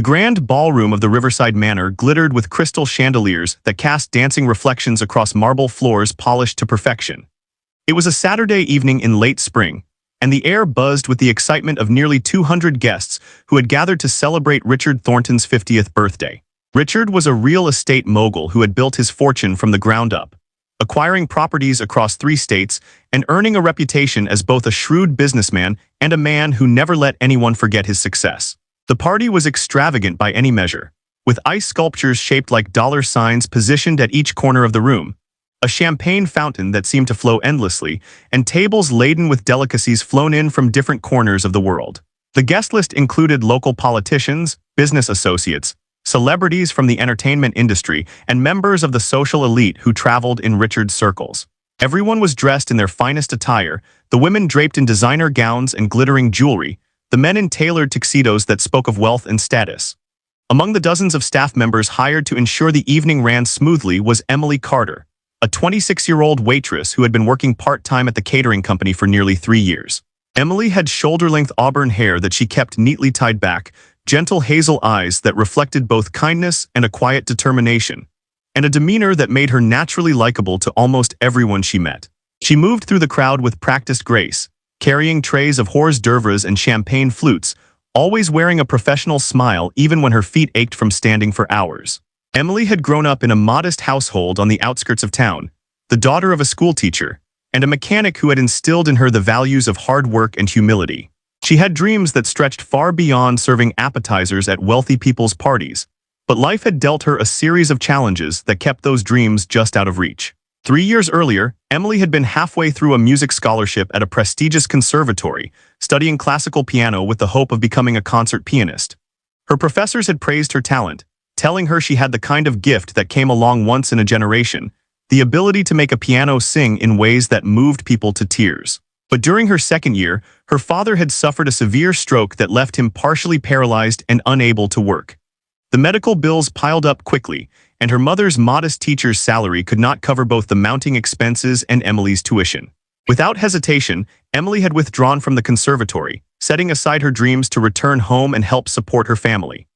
grand ballroom of the Riverside Manor glittered with crystal chandeliers that cast dancing reflections across marble floors polished to perfection. It was a Saturday evening in late spring, and the air buzzed with the excitement of nearly 200 guests who had gathered to celebrate Richard Thornton's 50th birthday. Richard was a real estate mogul who had built his fortune from the ground up, acquiring properties across 3 states and earning a reputation as both a shrewd businessman and a man who never let anyone forget his success. The party was extravagant by any measure, with ice sculptures shaped like dollar signs positioned at each corner of the room, a champagne fountain that seemed to flow endlessly, and tables laden with delicacies flown in from different corners of the world. The guest list included local politicians, business associates, celebrities from the entertainment industry, and members of the social elite who traveled in Richard's circles. Everyone was dressed in their finest attire, the women draped in designer gowns and glittering jewelry, the men in tailored tuxedos that spoke of wealth and status. Among the dozens of staff members hired to ensure the evening ran smoothly was Emily Carter, a 26-year-old waitress who had been working part-time at the catering company for nearly 3 years. Emily had shoulder-length auburn hair that she kept neatly tied back, gentle hazel eyes that reflected both kindness and a quiet determination, and a demeanor that made her naturally likable to almost everyone she met. She moved through the crowd with practiced grace, carrying trays of hors d'oeuvres and champagne flutes, always wearing a professional smile even when her feet ached from standing for hours. Emily had grown up in a modest household on the outskirts of town, the daughter of a schoolteacher, and a mechanic who had instilled in her the values of hard work and humility. She had dreams that stretched far beyond serving appetizers at wealthy people's parties, but life had dealt her a series of challenges that kept those dreams just out of reach. 3 years earlier, Emily had been halfway through a music scholarship at a prestigious conservatory, studying classical piano with the hope of becoming a concert pianist. Her professors had praised her talent, telling her she had the kind of gift that came along once in a generation, the ability to make a piano sing in ways that moved people to tears. But during her second year, her father had suffered a severe stroke that left him partially paralyzed and unable to work. The medical bills piled up quickly, and her mother's modest teacher's salary could not cover both the mounting expenses and Emily's tuition. Without hesitation, Emily had withdrawn from the conservatory, setting aside her dreams to return home and help support her family.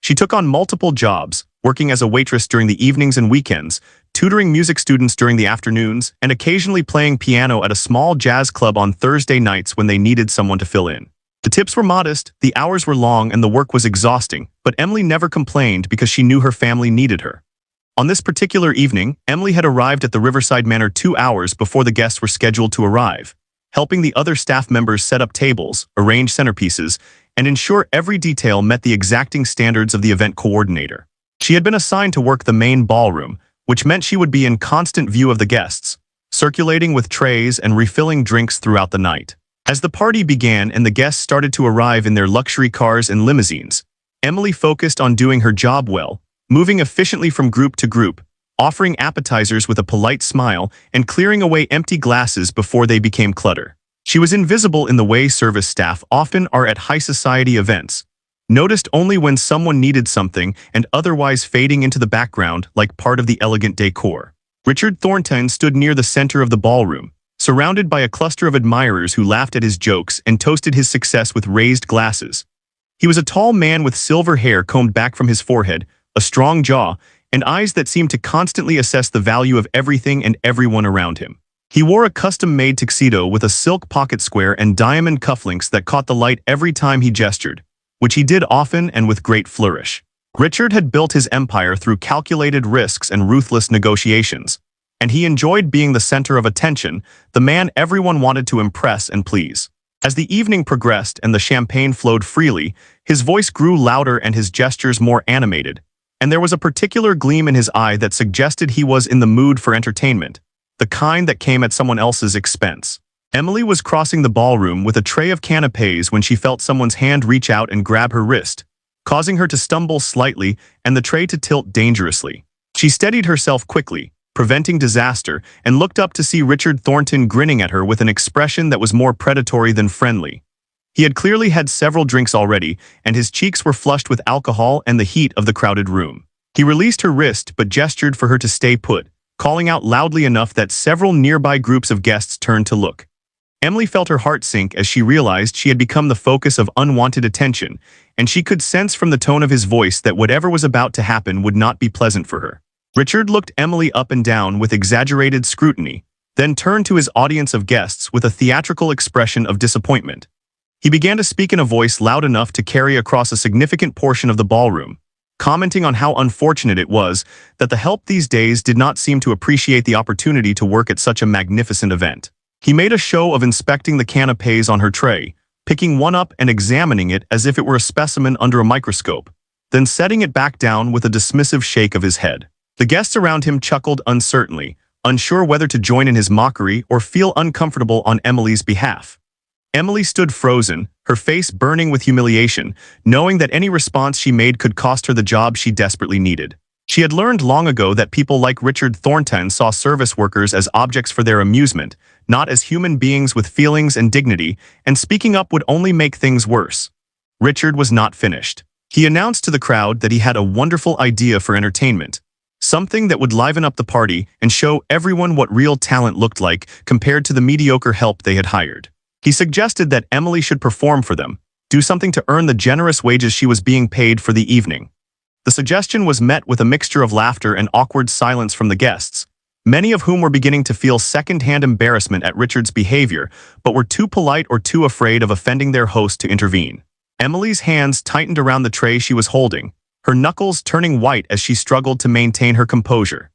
She took on multiple jobs, working as a waitress during the evenings and weekends, tutoring music students during the afternoons, and occasionally playing piano at a small jazz club on Thursday nights when they needed someone to fill in. The tips were modest, the hours were long, and the work was exhausting, but Emily never complained because she knew her family needed her. On this particular evening, Emily had arrived at the Riverside Manor 2 hours before the guests were scheduled to arrive, helping the other staff members set up tables, arrange centerpieces, and ensure every detail met the exacting standards of the event coordinator. She had been assigned to work the main ballroom, which meant she would be in constant view of the guests, circulating with trays and refilling drinks throughout the night. As the party began and the guests started to arrive in their luxury cars and limousines, Emily focused on doing her job well, moving efficiently from group to group, offering appetizers with a polite smile and clearing away empty glasses before they became clutter. She was invisible in the way service staff often are at high society events, noticed only when someone needed something and otherwise fading into the background like part of the elegant decor. Richard Thornton stood near the center of the ballroom, surrounded by a cluster of admirers who laughed at his jokes and toasted his success with raised glasses. He was a tall man with silver hair combed back from his forehead, a strong jaw, and eyes that seemed to constantly assess the value of everything and everyone around him. He wore a custom-made tuxedo with a silk pocket square and diamond cufflinks that caught the light every time he gestured, which he did often and with great flourish. Richard had built his empire through calculated risks and ruthless negotiations, and he enjoyed being the center of attention, the man everyone wanted to impress and please. As the evening progressed and the champagne flowed freely, his voice grew louder and his gestures more animated, and there was a particular gleam in his eye that suggested he was in the mood for entertainment, the kind that came at someone else's expense. Emily was crossing the ballroom with a tray of canapés when she felt someone's hand reach out and grab her wrist, causing her to stumble slightly and the tray to tilt dangerously. She steadied herself quickly, preventing disaster, and looked up to see Richard Thornton grinning at her with an expression that was more predatory than friendly. He had clearly had several drinks already, and his cheeks were flushed with alcohol and the heat of the crowded room. He released her wrist but gestured for her to stay put, calling out loudly enough that several nearby groups of guests turned to look. Emily felt her heart sink as she realized she had become the focus of unwanted attention, and she could sense from the tone of his voice that whatever was about to happen would not be pleasant for her. Richard looked Emily up and down with exaggerated scrutiny, then turned to his audience of guests with a theatrical expression of disappointment. He began to speak in a voice loud enough to carry across a significant portion of the ballroom, commenting on how unfortunate it was that the help these days did not seem to appreciate the opportunity to work at such a magnificent event. He made a show of inspecting the canapés on her tray, picking one up and examining it as if it were a specimen under a microscope, then setting it back down with a dismissive shake of his head. The guests around him chuckled uncertainly, unsure whether to join in his mockery or feel uncomfortable on Emily's behalf. Emily stood frozen, her face burning with humiliation, knowing that any response she made could cost her the job she desperately needed. She had learned long ago that people like Richard Thornton saw service workers as objects for their amusement, not as human beings with feelings and dignity, and speaking up would only make things worse. Richard was not finished. He announced to the crowd that he had a wonderful idea for entertainment, something that would liven up the party and show everyone what real talent looked like compared to the mediocre help they had hired. He suggested that Emily should perform for them, do something to earn the generous wages she was being paid for the evening. The suggestion was met with a mixture of laughter and awkward silence from the guests, many of whom were beginning to feel second-hand embarrassment at Richard's behavior, but were too polite or too afraid of offending their host to intervene. Emily's hands tightened around the tray she was holding, her knuckles turning white as she struggled to maintain her composure.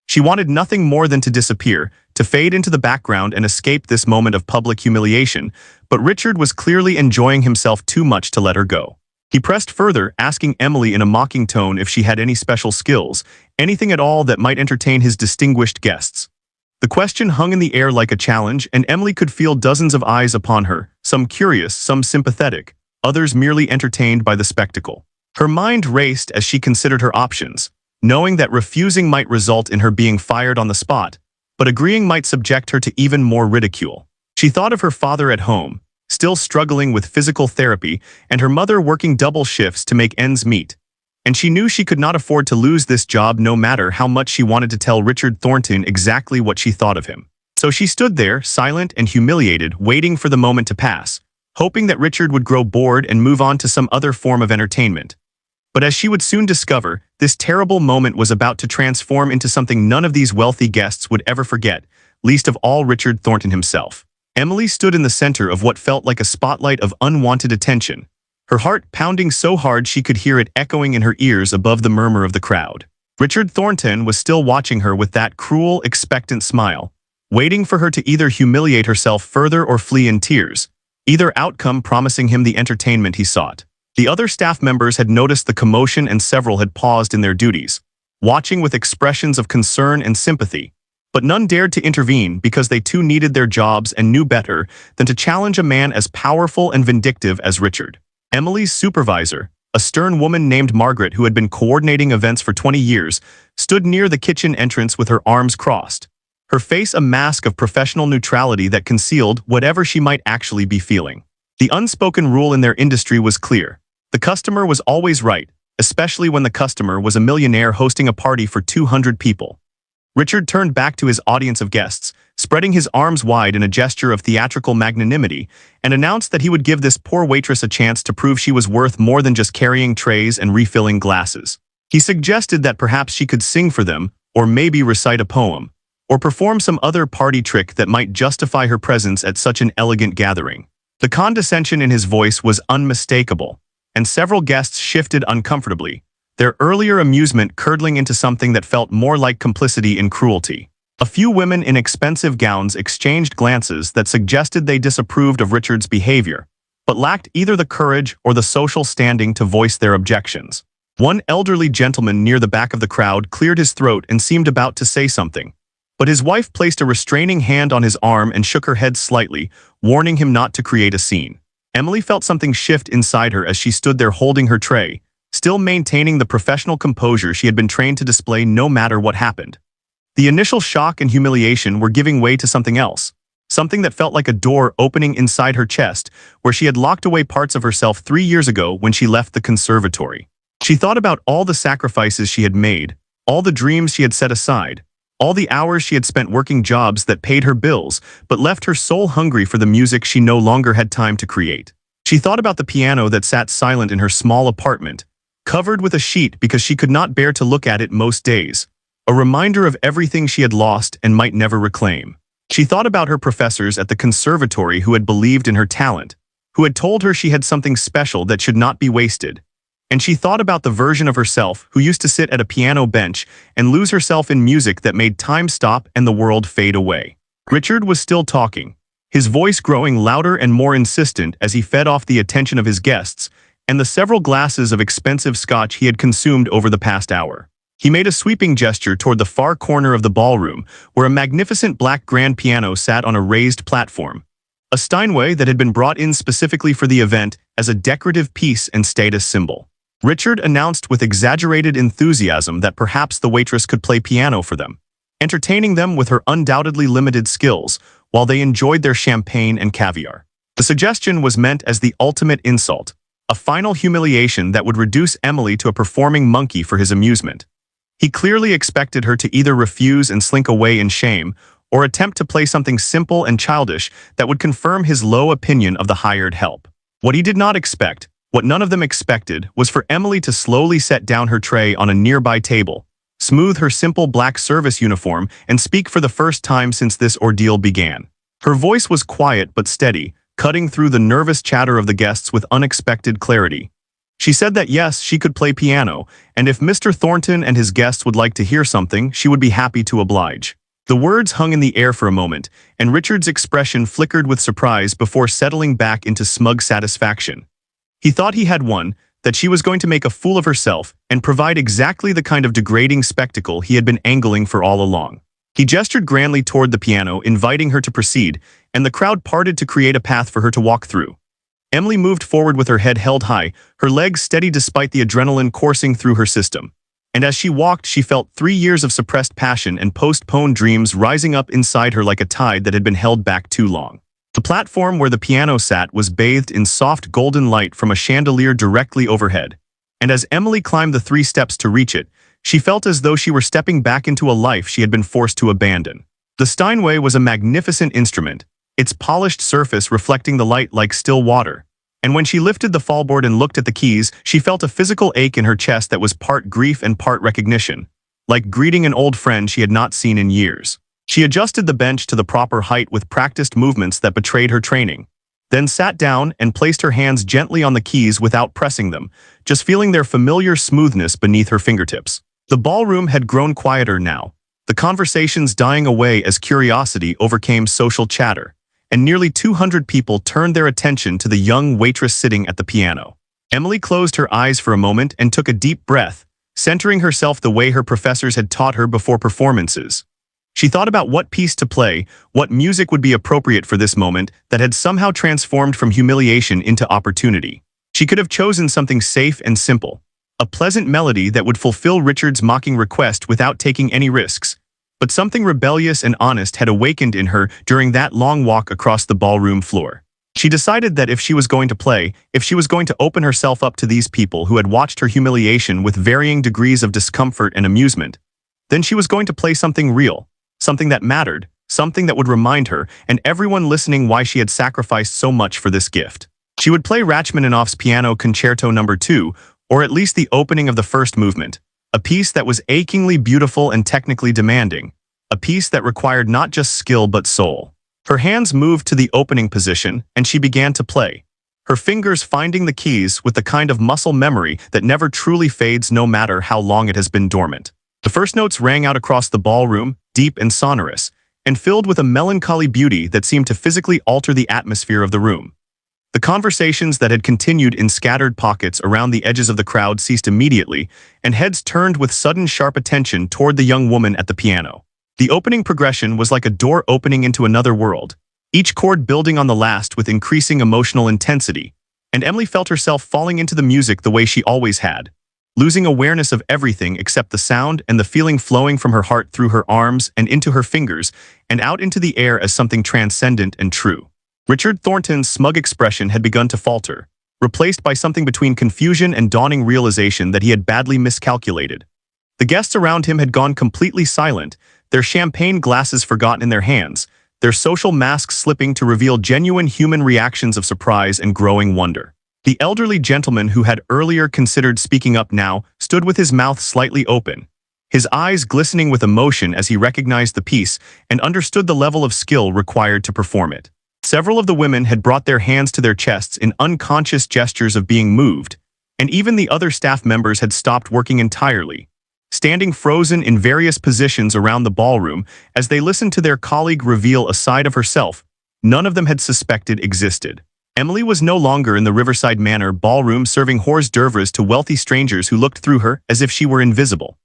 She wanted nothing more than to disappear, to fade into the background and escape this moment of public humiliation, but Richard was clearly enjoying himself too much to let her go. He pressed further, asking Emily in a mocking tone if she had any special skills, anything at all that might entertain his distinguished guests. The question hung in the air like a challenge, and Emily could feel dozens of eyes upon her, some curious, some sympathetic, others merely entertained by the spectacle. Her mind raced as she considered her options, knowing that refusing might result in her being fired on the spot, but agreeing might subject her to even more ridicule. She thought of her father at home, still struggling with physical therapy, and her mother working double shifts to make ends meet. And she knew she could not afford to lose this job no matter how much she wanted to tell Richard Thornton exactly what she thought of him. So she stood there, silent and humiliated, waiting for the moment to pass, hoping that Richard would grow bored and move on to some other form of entertainment. But as she would soon discover, this terrible moment was about to transform into something none of these wealthy guests would ever forget, least of all Richard Thornton himself. Emily stood in the center of what felt like a spotlight of unwanted attention, her heart pounding so hard she could hear it echoing in her ears above the murmur of the crowd. Richard Thornton was still watching her with that cruel, expectant smile, waiting for her to either humiliate herself further or flee in tears, either outcome promising him the entertainment he sought. The other staff members had noticed the commotion and several had paused in their duties, watching with expressions of concern and sympathy. But none dared to intervene because they too needed their jobs and knew better than to challenge a man as powerful and vindictive as Richard. Emily's supervisor, a stern woman named Margaret who had been coordinating events for 20 years, stood near the kitchen entrance with her arms crossed, her face a mask of professional neutrality that concealed whatever she might actually be feeling. The unspoken rule in their industry was clear. The customer was always right, especially when the customer was a millionaire hosting a party for 200 people. Richard turned back to his audience of guests, spreading his arms wide in a gesture of theatrical magnanimity, and announced that he would give this poor waitress a chance to prove she was worth more than just carrying trays and refilling glasses. He suggested that perhaps she could sing for them, or maybe recite a poem, or perform some other party trick that might justify her presence at such an elegant gathering. The condescension in his voice was unmistakable, and several guests shifted uncomfortably, their earlier amusement curdling into something that felt more like complicity in cruelty. A few women in expensive gowns exchanged glances that suggested they disapproved of Richard's behavior, but lacked either the courage or the social standing to voice their objections. One elderly gentleman near the back of the crowd cleared his throat and seemed about to say something, but his wife placed a restraining hand on his arm and shook her head slightly, warning him not to create a scene. Emily felt something shift inside her as she stood there holding her tray, still maintaining the professional composure she had been trained to display no matter what happened. The initial shock and humiliation were giving way to something else, something that felt like a door opening inside her chest, where she had locked away parts of herself 3 years ago when she left the conservatory. She thought about all the sacrifices she had made, all the dreams she had set aside, All the hours she had spent working jobs that paid her bills, but left her soul hungry for the music she no longer had time to create. She thought about the piano that sat silent in her small apartment, covered with a sheet because she could not bear to look at it most days, a reminder of everything she had lost and might never reclaim. She thought about her professors at the conservatory who had believed in her talent, who had told her she had something special that should not be wasted. And she thought about the version of herself who used to sit at a piano bench and lose herself in music that made time stop and the world fade away. Richard was still talking, his voice growing louder and more insistent as he fed off the attention of his guests and the several glasses of expensive scotch he had consumed over the past hour. He made a sweeping gesture toward the far corner of the ballroom, where a magnificent black grand piano sat on a raised platform, a Steinway that had been brought in specifically for the event as a decorative piece and status symbol. Richard announced with exaggerated enthusiasm that perhaps the waitress could play piano for them, entertaining them with her undoubtedly limited skills while they enjoyed their champagne and caviar. The suggestion was meant as the ultimate insult, a final humiliation that would reduce Emily to a performing monkey for his amusement. He clearly expected her to either refuse and slink away in shame or attempt to play something simple and childish that would confirm his low opinion of the hired help. What he did not expect, what none of them expected, was for Emily to slowly set down her tray on a nearby table, smooth her simple black service uniform, and speak for the first time since this ordeal began. Her voice was quiet but steady, cutting through the nervous chatter of the guests with unexpected clarity. She said that yes, she could play piano, and if Mr. Thornton and his guests would like to hear something, she would be happy to oblige. The words hung in the air for a moment, and Richard's expression flickered with surprise before settling back into smug satisfaction. He thought he had won, that she was going to make a fool of herself and provide exactly the kind of degrading spectacle he had been angling for all along. He gestured grandly toward the piano, inviting her to proceed, and the crowd parted to create a path for her to walk through. Emily moved forward with her head held high, her legs steady despite the adrenaline coursing through her system. And as she walked, she felt 3 years of suppressed passion and postponed dreams rising up inside her like a tide that had been held back too long. The platform where the piano sat was bathed in soft golden light from a chandelier directly overhead, and as Emily climbed the 3 steps to reach it, she felt as though she were stepping back into a life she had been forced to abandon. The Steinway was a magnificent instrument, its polished surface reflecting the light like still water, and when she lifted the fallboard and looked at the keys, she felt a physical ache in her chest that was part grief and part recognition, like greeting an old friend she had not seen in years. She adjusted the bench to the proper height with practiced movements that betrayed her training, then sat down and placed her hands gently on the keys without pressing them, just feeling their familiar smoothness beneath her fingertips. The ballroom had grown quieter now, the conversations dying away as curiosity overcame social chatter, and nearly 200 people turned their attention to the young waitress sitting at the piano. Emily closed her eyes for a moment and took a deep breath, centering herself the way her professors had taught her before performances. She thought about what piece to play, what music would be appropriate for this moment that had somehow transformed from humiliation into opportunity. She could have chosen something safe and simple, a pleasant melody that would fulfill Richard's mocking request without taking any risks. But something rebellious and honest had awakened in her during that long walk across the ballroom floor. She decided that if she was going to play, if she was going to open herself up to these people who had watched her humiliation with varying degrees of discomfort and amusement, then she was going to play something real, something that mattered, something that would remind her and everyone listening why she had sacrificed so much for this gift. She would play Rachmaninoff's Piano Concerto No. 2, or at least the opening of the first movement, a piece that was achingly beautiful and technically demanding, a piece that required not just skill but soul. Her hands moved to the opening position, and she began to play, her fingers finding the keys with the kind of muscle memory that never truly fades no matter how long it has been dormant. The first notes rang out across the ballroom, deep and sonorous, and filled with a melancholy beauty that seemed to physically alter the atmosphere of the room. The conversations that had continued in scattered pockets around the edges of the crowd ceased immediately, and heads turned with sudden sharp attention toward the young woman at the piano. The opening progression was like a door opening into another world, each chord building on the last with increasing emotional intensity, and Emily felt herself falling into the music the way she always had, losing awareness of everything except the sound and the feeling flowing from her heart through her arms and into her fingers and out into the air as something transcendent and true. Richard Thornton's smug expression had begun to falter, replaced by something between confusion and dawning realization that he had badly miscalculated. The guests around him had gone completely silent, their champagne glasses forgotten in their hands, their social masks slipping to reveal genuine human reactions of surprise and growing wonder. The elderly gentleman who had earlier considered speaking up now stood with his mouth slightly open, his eyes glistening with emotion as he recognized the piece and understood the level of skill required to perform it. Several of the women had brought their hands to their chests in unconscious gestures of being moved, and even the other staff members had stopped working entirely, standing frozen in various positions around the ballroom as they listened to their colleague reveal a side of herself none of them had suspected existed. Emily was no longer in the Riverside Manor ballroom serving hors d'oeuvres to wealthy strangers who looked through her as if she were invisible.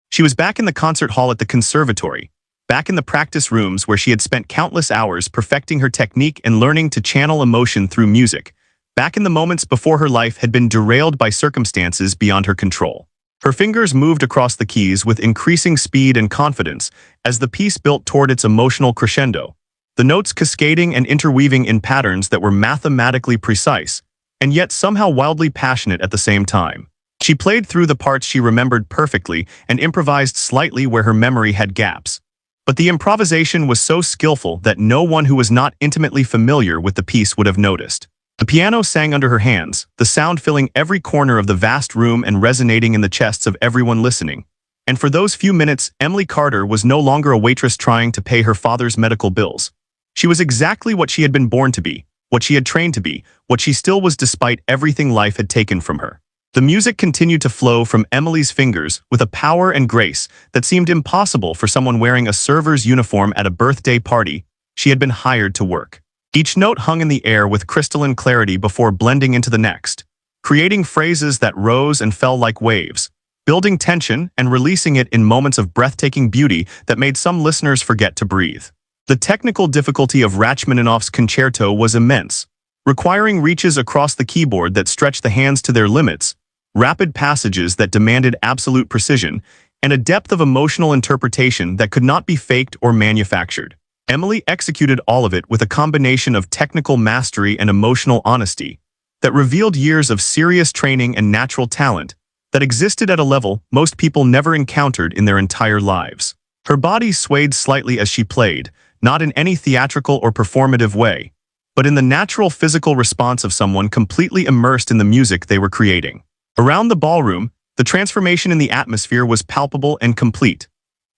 She was back in the concert hall at the conservatory, back in the practice rooms where she had spent countless hours perfecting her technique and learning to channel emotion through music, back in the moments before her life had been derailed by circumstances beyond her control. Her fingers moved across the keys with increasing speed and confidence as the piece built toward its emotional crescendo, the notes cascading and interweaving in patterns that were mathematically precise, and yet somehow wildly passionate at the same time. She played through the parts she remembered perfectly and improvised slightly where her memory had gaps. But the improvisation was so skillful that no one who was not intimately familiar with the piece would have noticed. The piano sang under her hands, the sound filling every corner of the vast room and resonating in the chests of everyone listening. And for those few minutes, Emily Carter was no longer a waitress trying to pay her father's medical bills. She was exactly what she had been born to be, what she had trained to be, what she still was despite everything life had taken from her. The music continued to flow from Emily's fingers with a power and grace that seemed impossible for someone wearing a server's uniform at a birthday party. She had been hired to work. Each note hung in the air with crystalline clarity before blending into the next, creating phrases that rose and fell like waves, building tension and releasing it in moments of breathtaking beauty that made some listeners forget to breathe. The technical difficulty of Rachmaninoff's concerto was immense, requiring reaches across the keyboard that stretched the hands to their limits, rapid passages that demanded absolute precision, and a depth of emotional interpretation that could not be faked or manufactured. Emily executed all of it with a combination of technical mastery and emotional honesty that revealed years of serious training and natural talent that existed at a level most people never encountered in their entire lives. Her body swayed slightly as she played, not in any theatrical or performative way, but in the natural physical response of someone completely immersed in the music they were creating. Around the ballroom, the transformation in the atmosphere was palpable and complete.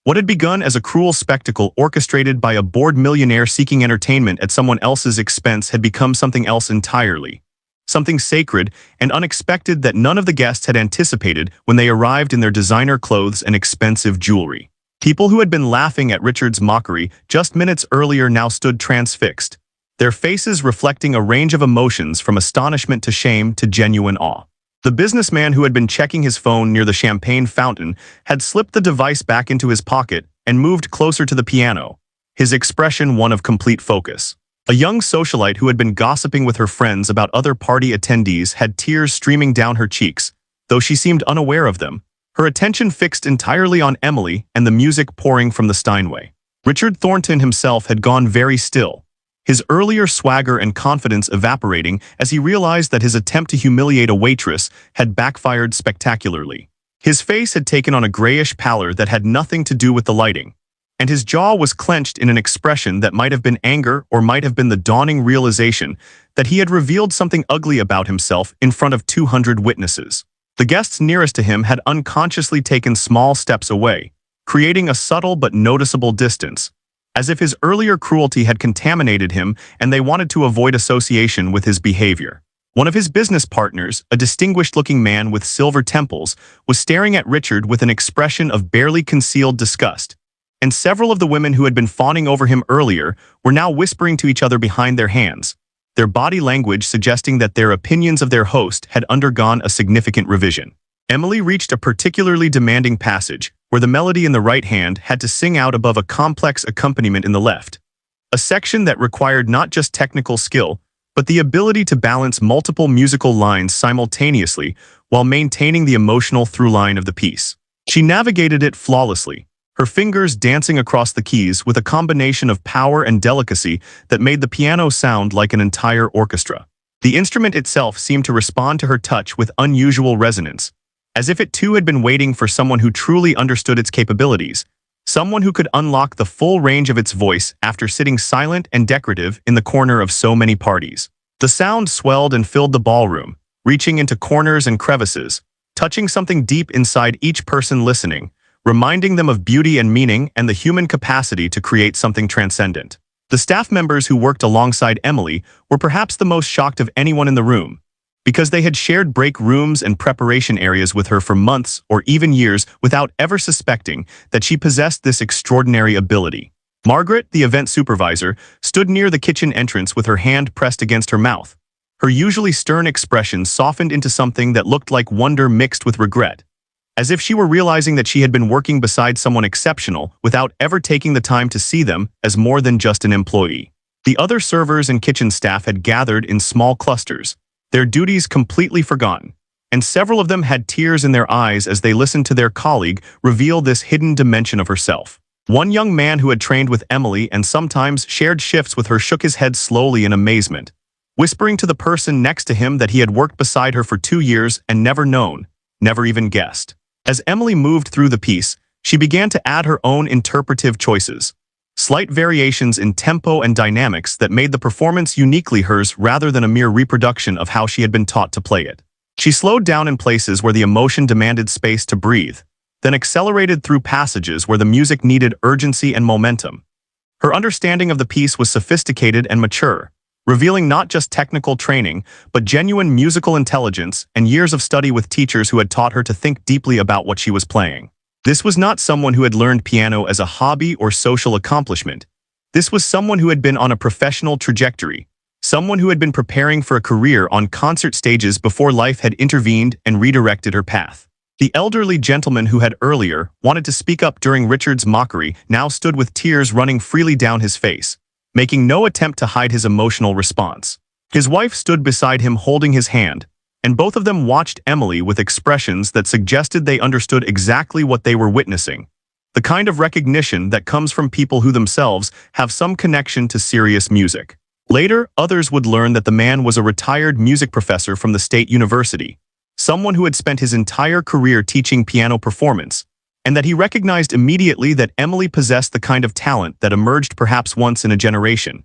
What had begun as a cruel spectacle orchestrated by a bored millionaire seeking entertainment at someone else's expense had become something else entirely. Something sacred and unexpected that none of the guests had anticipated when they arrived in their designer clothes and expensive jewelry. People who had been laughing at Richard's mockery just minutes earlier now stood transfixed, their faces reflecting a range of emotions from astonishment to shame to genuine awe. The businessman who had been checking his phone near the champagne fountain had slipped the device back into his pocket and moved closer to the piano, his expression one of complete focus. A young socialite who had been gossiping with her friends about other party attendees had tears streaming down her cheeks, though she seemed unaware of them, her attention fixed entirely on Emily and the music pouring from the Steinway. Richard Thornton himself had gone very still, his earlier swagger and confidence evaporating as he realized that his attempt to humiliate a waitress had backfired spectacularly. His face had taken on a grayish pallor that had nothing to do with the lighting, and his jaw was clenched in an expression that might have been anger or might have been the dawning realization that he had revealed something ugly about himself in front of 200 witnesses. The guests nearest to him had unconsciously taken small steps away, creating a subtle but noticeable distance, as if his earlier cruelty had contaminated him and they wanted to avoid association with his behavior. One of his business partners, a distinguished-looking man with silver temples, was staring at Richard with an expression of barely concealed disgust, and several of the women who had been fawning over him earlier were now whispering to each other behind their hands, their body language suggesting that their opinions of their host had undergone a significant revision. Emily reached a particularly demanding passage, where the melody in the right hand had to sing out above a complex accompaniment in the left. A section that required not just technical skill, but the ability to balance multiple musical lines simultaneously while maintaining the emotional through-line of the piece. She navigated it flawlessly, her fingers dancing across the keys with a combination of power and delicacy that made the piano sound like an entire orchestra. The instrument itself seemed to respond to her touch with unusual resonance, as if it too had been waiting for someone who truly understood its capabilities. someone who could unlock the full range of its voice after sitting silent and decorative in the corner of so many parties. The sound swelled and filled the ballroom, reaching into corners and crevices, touching something deep inside each person listening, reminding them of beauty and meaning and the human capacity to create something transcendent. The staff members who worked alongside Emily were perhaps the most shocked of anyone in the room, because they had shared break rooms and preparation areas with her for months or even years without ever suspecting that she possessed this extraordinary ability. Margaret, the event supervisor, stood near the kitchen entrance with her hand pressed against her mouth. Her usually stern expression softened into something that looked like wonder mixed with regret, as if she were realizing that she had been working beside someone exceptional without ever taking the time to see them as more than just an employee. The other servers and kitchen staff had gathered in small clusters, their duties completely forgotten, and several of them had tears in their eyes as they listened to their colleague reveal this hidden dimension of herself. One young man who had trained with Emily and sometimes shared shifts with her shook his head slowly in amazement, whispering to the person next to him that he had worked beside her for 2 years and never known, never even guessed. As Emily moved through the piece, she began to add her own interpretive choices, slight variations in tempo and dynamics that made the performance uniquely hers rather than a mere reproduction of how she had been taught to play it. She slowed down in places where the emotion demanded space to breathe, then accelerated through passages where the music needed urgency and momentum. Her understanding of the piece was sophisticated and mature, revealing not just technical training, but genuine musical intelligence and years of study with teachers who had taught her to think deeply about what she was playing. This was not someone who had learned piano as a hobby or social accomplishment. This was someone who had been on a professional trajectory, someone who had been preparing for a career on concert stages before life had intervened and redirected her path. The elderly gentleman who had earlier wanted to speak up during Richard's mockery now stood with tears running freely down his face, making no attempt to hide his emotional response. His wife stood beside him holding his hand, and both of them watched Emily with expressions that suggested they understood exactly what they were witnessing, the kind of recognition that comes from people who themselves have some connection to serious music. Later, others would learn that the man was a retired music professor from the state university, someone who had spent his entire career teaching piano performance, and that he recognized immediately that Emily possessed the kind of talent that emerged perhaps once in a generation,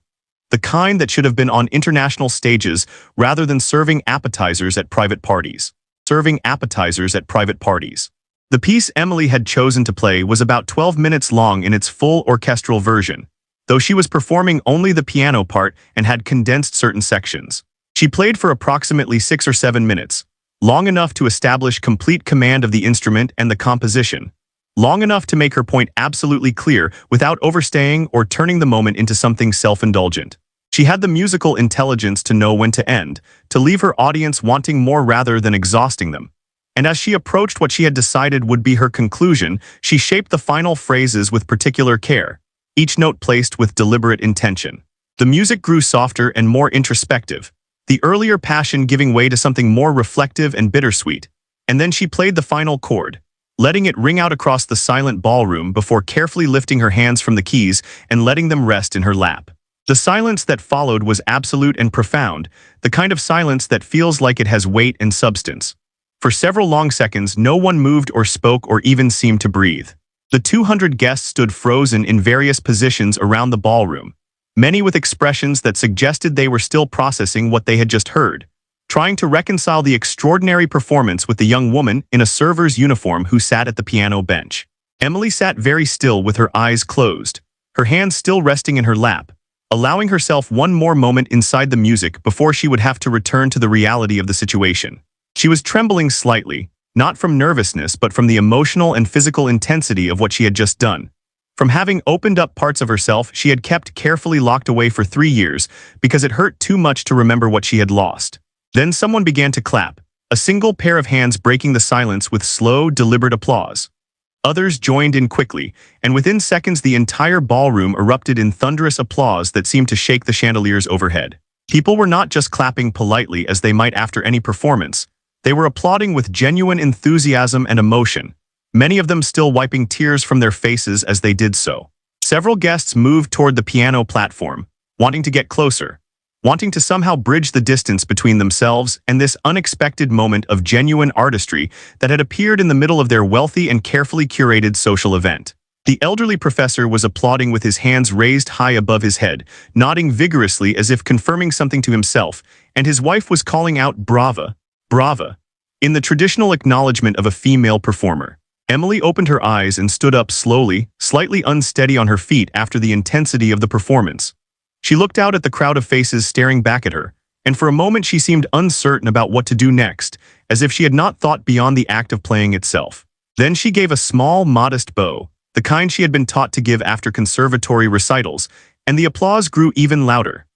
the kind that should have been on international stages rather than serving appetizers at private parties. Serving appetizers at private parties. The piece Emily had chosen to play was about 12 minutes long in its full orchestral version, though she was performing only the piano part and had condensed certain sections. She played for approximately 6 or 7 minutes, long enough to establish complete command of the instrument and the composition, long enough to make her point absolutely clear without overstaying or turning the moment into something self-indulgent. She had the musical intelligence to know when to end, to leave her audience wanting more rather than exhausting them. And as she approached what she had decided would be her conclusion, she shaped the final phrases with particular care, each note placed with deliberate intention. The music grew softer and more introspective, the earlier passion giving way to something more reflective and bittersweet, and then she played the final chord, letting it ring out across the silent ballroom before carefully lifting her hands from the keys and letting them rest in her lap. The silence that followed was absolute and profound, the kind of silence that feels like it has weight and substance. For several long seconds, no one moved or spoke or even seemed to breathe. The 200 guests stood frozen in various positions around the ballroom, many with expressions that suggested they were still processing what they had just heard, trying to reconcile the extraordinary performance with the young woman in a server's uniform who sat at the piano bench. Emily sat very still with her eyes closed, her hands still resting in her lap, allowing herself one more moment inside the music before she would have to return to the reality of the situation. She was trembling slightly, not from nervousness but from the emotional and physical intensity of what she had just done. From having opened up parts of herself she had kept carefully locked away for 3 years because it hurt too much to remember what she had lost. Then someone began to clap, a single pair of hands breaking the silence with slow, deliberate applause. Others joined in quickly, and within seconds the entire ballroom erupted in thunderous applause that seemed to shake the chandeliers overhead. People were not just clapping politely as they might after any performance. They were applauding with genuine enthusiasm and emotion, many of them still wiping tears from their faces as they did so. Several guests moved toward the piano platform, wanting to get closer, wanting to somehow bridge the distance between themselves and this unexpected moment of genuine artistry that had appeared in the middle of their wealthy and carefully curated social event. The elderly professor was applauding with his hands raised high above his head, nodding vigorously as if confirming something to himself, and his wife was calling out "Brava, brava," in the traditional acknowledgement of a female performer. Emily opened her eyes and stood up slowly, slightly unsteady on her feet after the intensity of the performance. She looked out at the crowd of faces staring back at her, and for a moment she seemed uncertain about what to do next, as if she had not thought beyond the act of playing itself. Then she gave a small, modest bow, the kind she had been taught to give after conservatory recitals, and the applause grew even louder.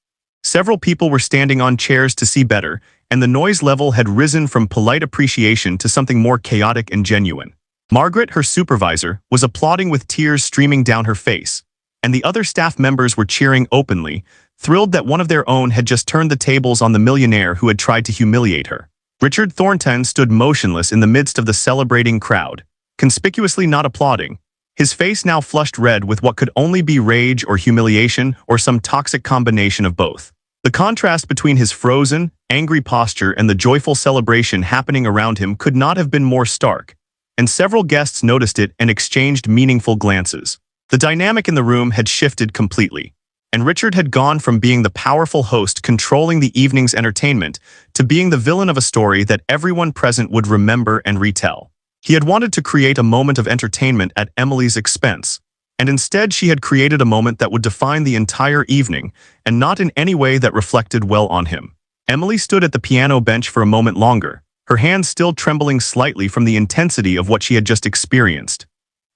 Several people were standing on chairs to see better, and the noise level had risen from polite appreciation to something more chaotic and genuine. Margaret, her supervisor, was applauding with tears streaming down her face, and the other staff members were cheering openly, thrilled that one of their own had just turned the tables on the millionaire who had tried to humiliate her. Richard Thornton stood motionless in the midst of the celebrating crowd, conspicuously not applauding, his face now flushed red with what could only be rage or humiliation or some toxic combination of both. The contrast between his frozen, angry posture and the joyful celebration happening around him could not have been more stark, and several guests noticed it and exchanged meaningful glances. The dynamic in the room had shifted completely, and Richard had gone from being the powerful host controlling the evening's entertainment to being the villain of a story that everyone present would remember and retell. He had wanted to create a moment of entertainment at Emily's expense, and instead she had created a moment that would define the entire evening, and not in any way that reflected well on him. Emily stood at the piano bench for a moment longer, her hands still trembling slightly from the intensity of what she had just experienced.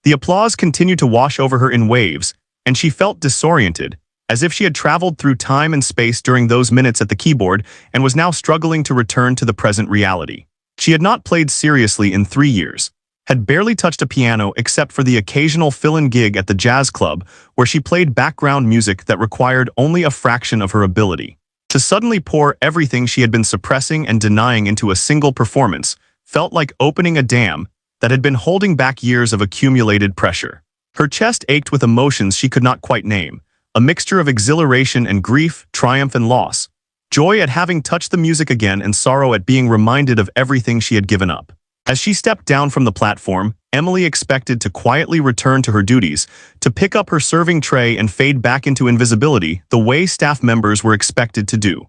The applause continued to wash over her in waves, and she felt disoriented, as if she had traveled through time and space during those minutes at the keyboard and was now struggling to return to the present reality. She had not played seriously in 3 years, had barely touched a piano except for the occasional fill-in gig at the jazz club where she played background music that required only a fraction of her ability. To suddenly pour everything she had been suppressing and denying into a single performance felt like opening a dam that had been holding back years of accumulated pressure. Her chest ached with emotions she could not quite name, a mixture of exhilaration and grief, triumph and loss, joy at having touched the music again and sorrow at being reminded of everything she had given up. As she stepped down from the platform, Emily expected to quietly return to her duties, to pick up her serving tray and fade back into invisibility the way staff members were expected to do.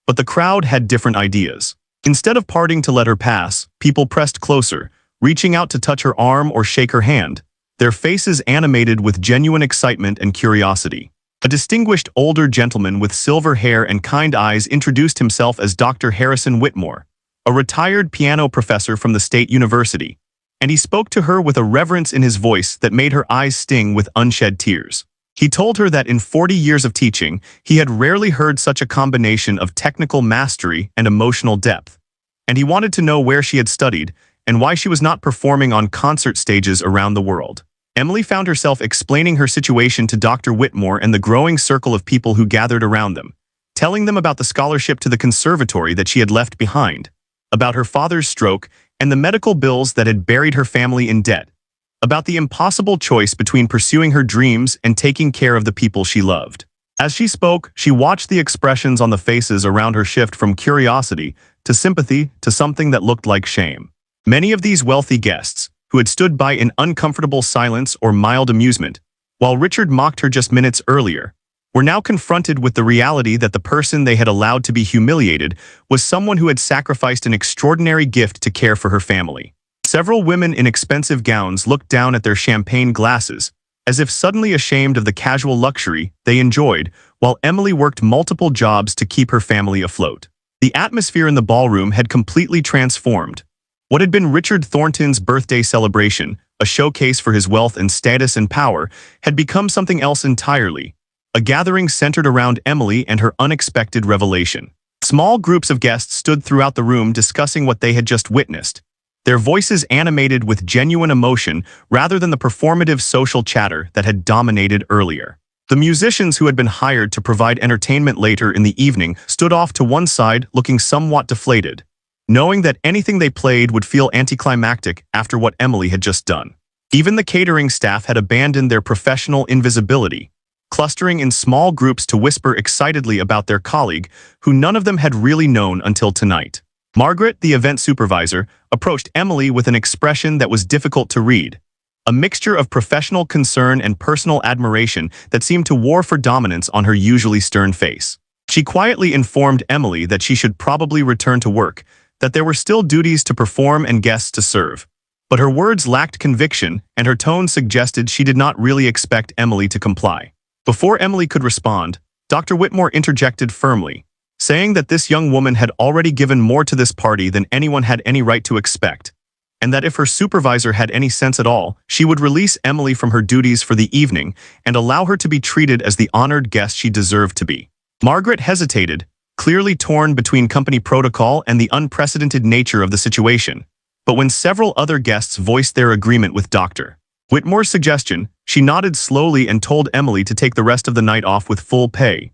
But the crowd had different ideas. Instead of parting to let her pass, people pressed closer, reaching out to touch her arm or shake her hand, their faces animated with genuine excitement and curiosity. A distinguished older gentleman with silver hair and kind eyes introduced himself as Dr. Harrison Whitmore, a retired piano professor from the State University, and he spoke to her with a reverence in his voice that made her eyes sting with unshed tears. He told her that in 40 years of teaching, he had rarely heard such a combination of technical mastery and emotional depth, and he wanted to know where she had studied and why she was not performing on concert stages around the world. Emily found herself explaining her situation to Dr. Whitmore and the growing circle of people who gathered around them, telling them about the scholarship to the conservatory that she had left behind, about her father's stroke and the medical bills that had buried her family in debt, about the impossible choice between pursuing her dreams and taking care of the people she loved. As she spoke, she watched the expressions on the faces around her shift from curiosity to sympathy to something that looked like shame. Many of these wealthy guests, who had stood by in uncomfortable silence or mild amusement, while Richard mocked her just minutes earlier, were now confronted with the reality that the person they had allowed to be humiliated was someone who had sacrificed an extraordinary gift to care for her family. Several women in expensive gowns looked down at their champagne glasses, as if suddenly ashamed of the casual luxury they enjoyed, while Emily worked multiple jobs to keep her family afloat. The atmosphere in the ballroom had completely transformed. What had been Richard Thornton's birthday celebration, a showcase for his wealth and status and power, had become something else entirely, a gathering centered around Emily and her unexpected revelation. Small groups of guests stood throughout the room discussing what they had just witnessed, their voices animated with genuine emotion rather than the performative social chatter that had dominated earlier. The musicians who had been hired to provide entertainment later in the evening stood off to one side looking somewhat deflated, knowing that anything they played would feel anticlimactic after what Emily had just done. Even the catering staff had abandoned their professional invisibility, clustering in small groups to whisper excitedly about their colleague, who none of them had really known until tonight. Margaret, the event supervisor, approached Emily with an expression that was difficult to read, a mixture of professional concern and personal admiration that seemed to war for dominance on her usually stern face. She quietly informed Emily that she should probably return to work, that there were still duties to perform and guests to serve. But her words lacked conviction, and her tone suggested she did not really expect Emily to comply. Before Emily could respond, Dr. Whitmore interjected firmly, saying that this young woman had already given more to this party than anyone had any right to expect, and that if her supervisor had any sense at all, she would release Emily from her duties for the evening and allow her to be treated as the honored guest she deserved to be. Margaret hesitated, clearly torn between company protocol and the unprecedented nature of the situation. But when several other guests voiced their agreement with Dr. Whitmore's suggestion, she nodded slowly and told Emily to take the rest of the night off with full pay.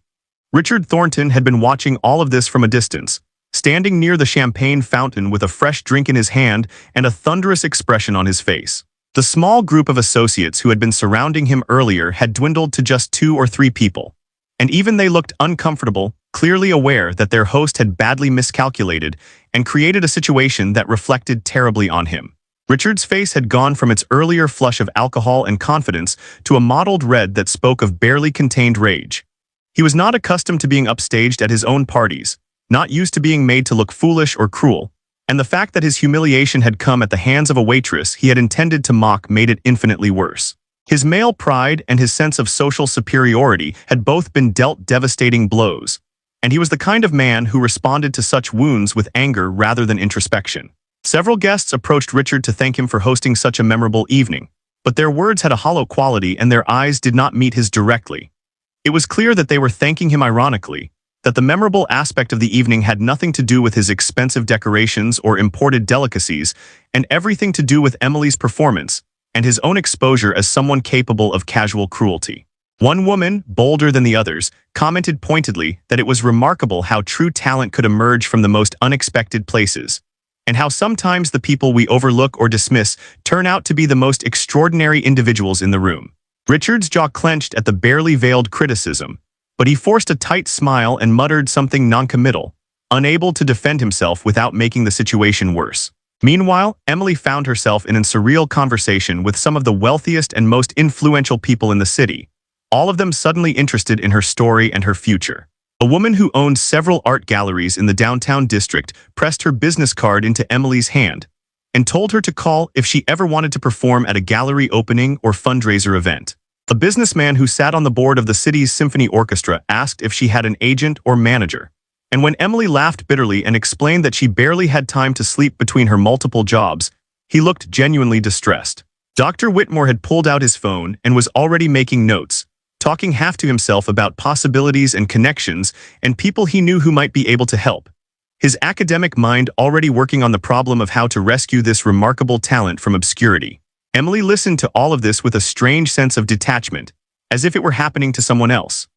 Richard Thornton had been watching all of this from a distance, standing near the champagne fountain with a fresh drink in his hand and a thunderous expression on his face. The small group of associates who had been surrounding him earlier had dwindled to just 2 or 3 people, and even they looked uncomfortable, clearly aware that their host had badly miscalculated and created a situation that reflected terribly on him. Richard's face had gone from its earlier flush of alcohol and confidence to a mottled red that spoke of barely contained rage. He was not accustomed to being upstaged at his own parties, not used to being made to look foolish or cruel, and the fact that his humiliation had come at the hands of a waitress he had intended to mock made it infinitely worse. His male pride and his sense of social superiority had both been dealt devastating blows, and he was the kind of man who responded to such wounds with anger rather than introspection. Several guests approached Richard to thank him for hosting such a memorable evening, but their words had a hollow quality and their eyes did not meet his directly. It was clear that they were thanking him ironically, that the memorable aspect of the evening had nothing to do with his expensive decorations or imported delicacies, and everything to do with Emily's performance and his own exposure as someone capable of casual cruelty. One woman, bolder than the others, commented pointedly that it was remarkable how true talent could emerge from the most unexpected places, and how sometimes the people we overlook or dismiss turn out to be the most extraordinary individuals in the room. Richard's jaw clenched at the barely veiled criticism, but he forced a tight smile and muttered something noncommittal, unable to defend himself without making the situation worse. Meanwhile, Emily found herself in a surreal conversation with some of the wealthiest and most influential people in the city, all of them suddenly interested in her story and her future. A woman who owned several art galleries in the downtown district pressed her business card into Emily's hand and told her to call if she ever wanted to perform at a gallery opening or fundraiser event. A businessman who sat on the board of the city's symphony orchestra asked if she had an agent or manager. And when Emily laughed bitterly and explained that she barely had time to sleep between her multiple jobs, he looked genuinely distressed. Dr. Whitmore had pulled out his phone and was already making notes, talking half to himself about possibilities and connections and people he knew who might be able to help. His academic mind already working on the problem of how to rescue this remarkable talent from obscurity. Emily listened to all of this with a strange sense of detachment, as if it were happening to someone else.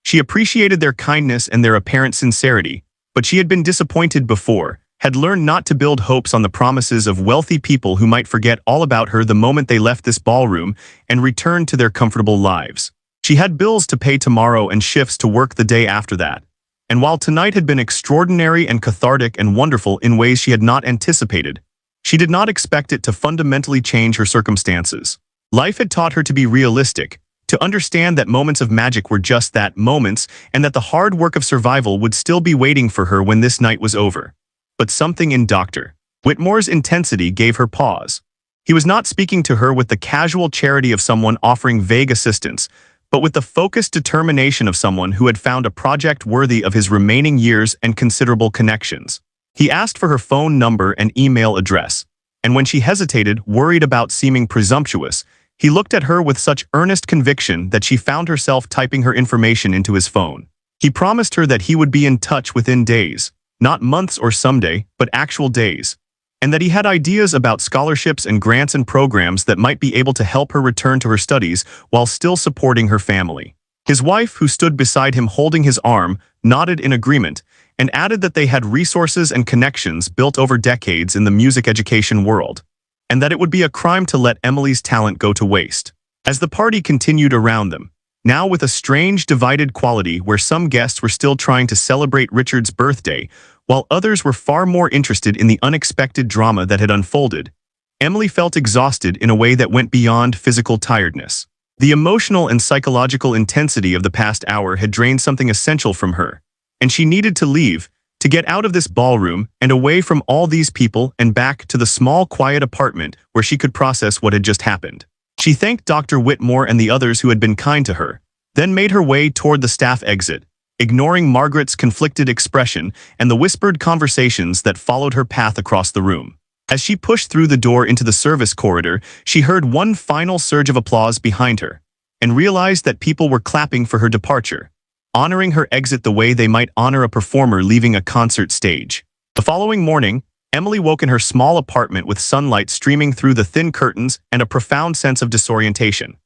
She appreciated their kindness and their apparent sincerity, but she had been disappointed before, had learned not to build hopes on the promises of wealthy people who might forget all about her the moment they left this ballroom and returned to their comfortable lives. She had bills to pay tomorrow and shifts to work the day after that. And while tonight had been extraordinary and cathartic and wonderful in ways she had not anticipated, she did not expect it to fundamentally change her circumstances. Life had taught her to be realistic, to understand that moments of magic were just that, moments, and that the hard work of survival would still be waiting for her when this night was over. But something in Dr. Whitmore's intensity gave her pause. He was not speaking to her with the casual charity of someone offering vague assistance, but with the focused determination of someone who had found a project worthy of his remaining years and considerable connections. He asked for her phone number and email address, and when she hesitated, worried about seeming presumptuous, he looked at her with such earnest conviction that she found herself typing her information into his phone. He promised her that he would be in touch within days, not months or someday, but actual days, and that he had ideas about scholarships and grants and programs that might be able to help her return to her studies while still supporting her family. His wife, who stood beside him holding his arm, nodded in agreement and added that they had resources and connections built over decades in the music education world, and that it would be a crime to let Emily's talent go to waste. As the party continued around them, now with a strange divided quality where some guests were still trying to celebrate Richard's birthday, while others were far more interested in the unexpected drama that had unfolded, Emily felt exhausted in a way that went beyond physical tiredness. The emotional and psychological intensity of the past hour had drained something essential from her, and she needed to leave, to get out of this ballroom and away from all these people and back to the small, quiet apartment where she could process what had just happened. She thanked Dr. Whitmore and the others who had been kind to her, then made her way toward the staff exit, ignoring Margaret's conflicted expression and the whispered conversations that followed her path across the room. As she pushed through the door into the service corridor, she heard one final surge of applause behind her, and realized that people were clapping for her departure, honoring her exit the way they might honor a performer leaving a concert stage. The following morning, Emily woke in her small apartment with sunlight streaming through the thin curtains and a profound sense of disorientation.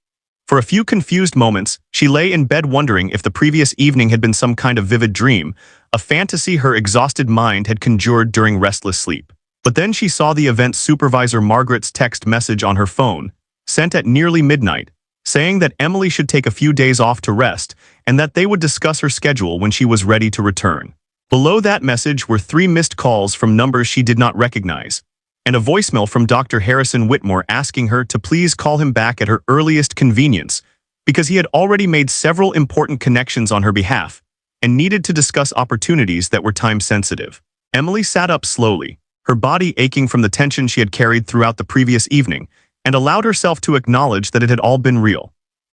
For a few confused moments, she lay in bed wondering if the previous evening had been some kind of vivid dream, a fantasy her exhausted mind had conjured during restless sleep. But then she saw the event supervisor Margaret's text message on her phone, sent at nearly midnight, saying that Emily should take a few days off to rest and that they would discuss her schedule when she was ready to return. Below that message were 3 missed calls from numbers she did not recognize, and a voicemail from Dr. Harrison Whitmore asking her to please call him back at her earliest convenience because he had already made several important connections on her behalf and needed to discuss opportunities that were time-sensitive. Emily sat up slowly, her body aching from the tension she had carried throughout the previous evening, and allowed herself to acknowledge that it had all been real.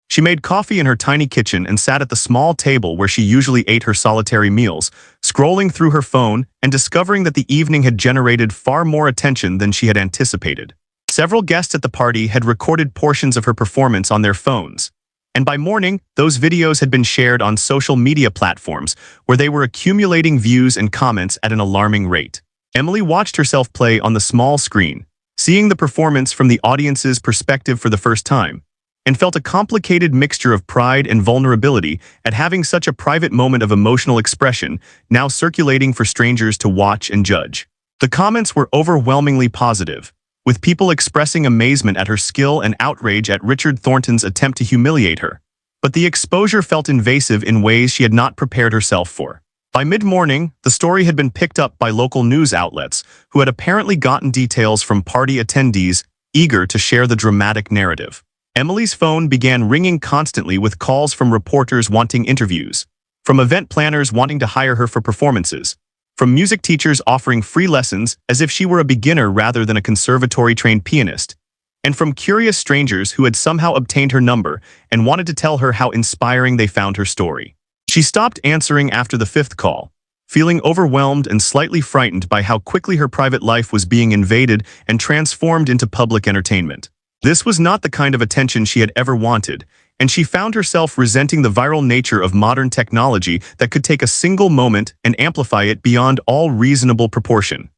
She made coffee in her tiny kitchen and sat at the small table where she usually ate her solitary meals, scrolling through her phone and discovering that the evening had generated far more attention than she had anticipated. Several guests at the party had recorded portions of her performance on their phones, and by morning, those videos had been shared on social media platforms where they were accumulating views and comments at an alarming rate. Emily watched herself play on the small screen, seeing the performance from the audience's perspective for the first time, and felt a complicated mixture of pride and vulnerability at having such a private moment of emotional expression now circulating for strangers to watch and judge. The comments were overwhelmingly positive, with people expressing amazement at her skill and outrage at Richard Thornton's attempt to humiliate her. But the exposure felt invasive in ways she had not prepared herself for. By mid-morning, the story had been picked up by local news outlets who had apparently gotten details from party attendees eager to share the dramatic narrative. Emily's phone began ringing constantly with calls from reporters wanting interviews, from event planners wanting to hire her for performances, from music teachers offering free lessons as if she were a beginner rather than a conservatory-trained pianist, and from curious strangers who had somehow obtained her number and wanted to tell her how inspiring they found her story. She stopped answering after the 5th call, feeling overwhelmed and slightly frightened by how quickly her private life was being invaded and transformed into public entertainment. This was not the kind of attention she had ever wanted, and she found herself resenting the viral nature of modern technology that could take a single moment and amplify it beyond all reasonable proportion.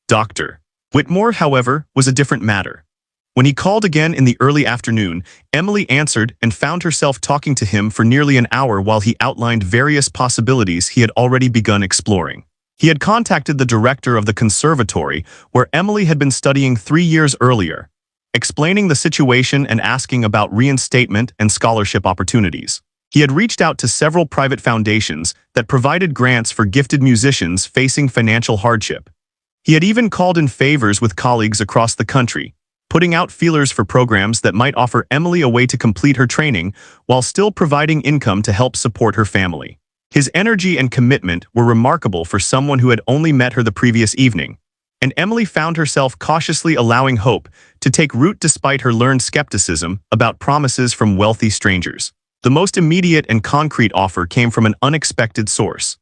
Dr. Whitmore, however, was a different matter. When he called again in the early afternoon, Emily answered and found herself talking to him for nearly an hour while he outlined various possibilities he had already begun exploring. He had contacted the director of the conservatory, where Emily had been studying 3 years earlier, explaining the situation and asking about reinstatement and scholarship opportunities. He had reached out to several private foundations that provided grants for gifted musicians facing financial hardship. He had even called in favors with colleagues across the country, putting out feelers for programs that might offer Emily a way to complete her training while still providing income to help support her family. His energy and commitment were remarkable for someone who had only met her the previous evening, and Emily found herself cautiously allowing hope to take root despite her learned skepticism about promises from wealthy strangers. The most immediate and concrete offer came from an unexpected source.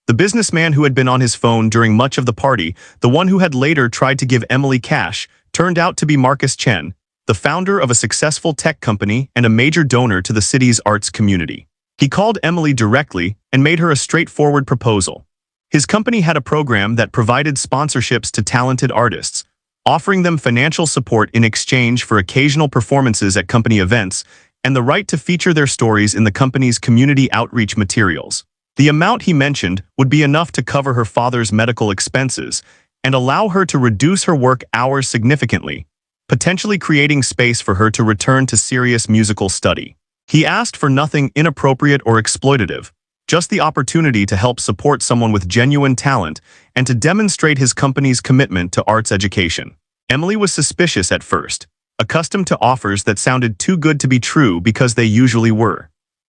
The businessman who had been on his phone during much of the party, the one who had later tried to give Emily cash, turned out to be Marcus Chen, the founder of a successful tech company and a major donor to the city's arts community. He called Emily directly and made her a straightforward proposal. His company had a program that provided sponsorships to talented artists, offering them financial support in exchange for occasional performances at company events and the right to feature their stories in the company's community outreach materials. The amount he mentioned would be enough to cover her father's medical expenses and allow her to reduce her work hours significantly, potentially creating space for her to return to serious musical study. He asked for nothing inappropriate or exploitative, just the opportunity to help support someone with genuine talent and to demonstrate his company's commitment to arts education. Emily was suspicious at first, accustomed to offers that sounded too good to be true because they usually were.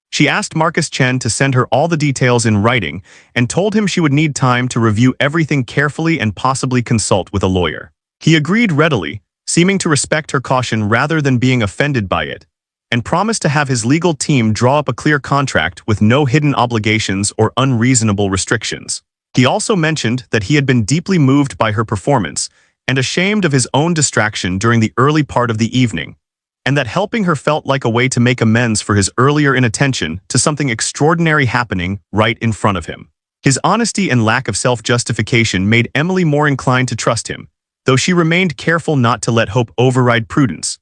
She asked Marcus Chen to send her all the details in writing and told him she would need time to review everything carefully and possibly consult with a lawyer. He agreed readily, seeming to respect her caution rather than being offended by it, and promised to have his legal team draw up a clear contract with no hidden obligations or unreasonable restrictions. He also mentioned that he had been deeply moved by her performance and ashamed of his own distraction during the early part of the evening, and that helping her felt like a way to make amends for his earlier inattention to something extraordinary happening right in front of him. His honesty and lack of self-justification made Emily more inclined to trust him, though she remained careful not to let hope override prudence.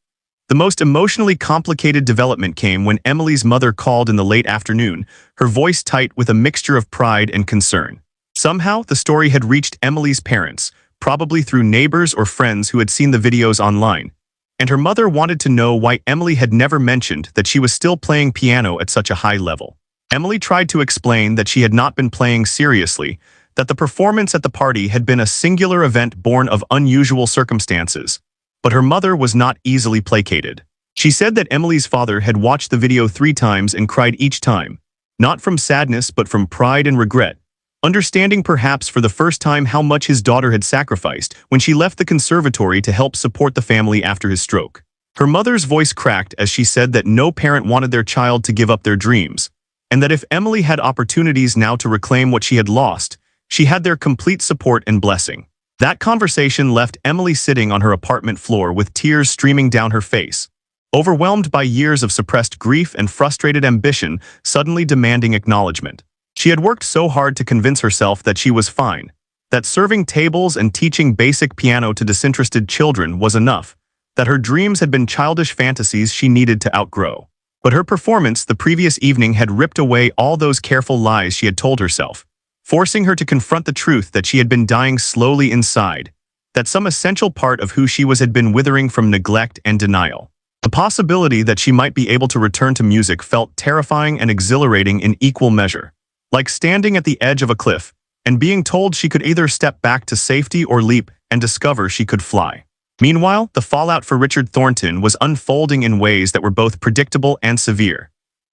The most emotionally complicated development came when Emily's mother called in the late afternoon, her voice tight with a mixture of pride and concern. Somehow, the story had reached Emily's parents, probably through neighbors or friends who had seen the videos online, and her mother wanted to know why Emily had never mentioned that she was still playing piano at such a high level. Emily tried to explain that she had not been playing seriously, that the performance at the party had been a singular event born of unusual circumstances, but her mother was not easily placated. She said that Emily's father had watched the video 3 times and cried each time, not from sadness but from pride and regret, understanding perhaps for the first time how much his daughter had sacrificed when she left the conservatory to help support the family after his stroke. Her mother's voice cracked as she said that no parent wanted their child to give up their dreams, and that if Emily had opportunities now to reclaim what she had lost, she had their complete support and blessing. That conversation left Emily sitting on her apartment floor with tears streaming down her face, overwhelmed by years of suppressed grief and frustrated ambition suddenly demanding acknowledgement. She had worked so hard to convince herself that she was fine, that serving tables and teaching basic piano to disinterested children was enough, that her dreams had been childish fantasies she needed to outgrow. But her performance the previous evening had ripped away all those careful lies she had told herself, forcing her to confront the truth that she had been dying slowly inside, that some essential part of who she was had been withering from neglect and denial. The possibility that she might be able to return to music felt terrifying and exhilarating in equal measure. Like standing at the edge of a cliff and being told she could either step back to safety or leap and discover she could fly. Meanwhile, the fallout for Richard Thornton was unfolding in ways that were both predictable and severe.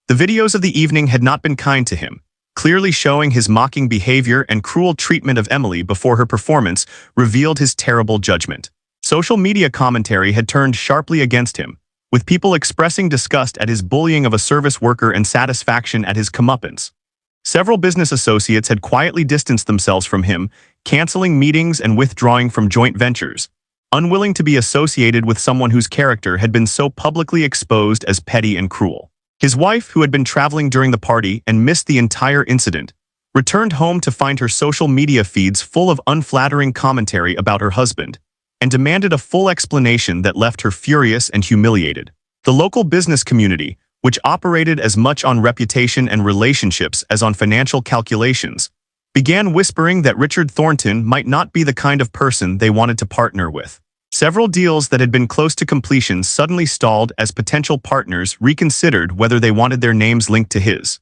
The videos of the evening had not been kind to him, clearly showing his mocking behavior and cruel treatment of Emily before her performance revealed his terrible judgment. Social media commentary had turned sharply against him, with people expressing disgust at his bullying of a service worker and satisfaction at his comeuppance. Several business associates had quietly distanced themselves from him, canceling meetings and withdrawing from joint ventures, unwilling to be associated with someone whose character had been so publicly exposed as petty and cruel. His wife, who had been traveling during the party and missed the entire incident, returned home to find her social media feeds full of unflattering commentary about her husband, and demanded a full explanation that left her furious and humiliated. The local business community, which operated as much on reputation and relationships as on financial calculations, began whispering that Richard Thornton might not be the kind of person they wanted to partner with. Several deals that had been close to completion suddenly stalled as potential partners reconsidered whether they wanted their names linked to his.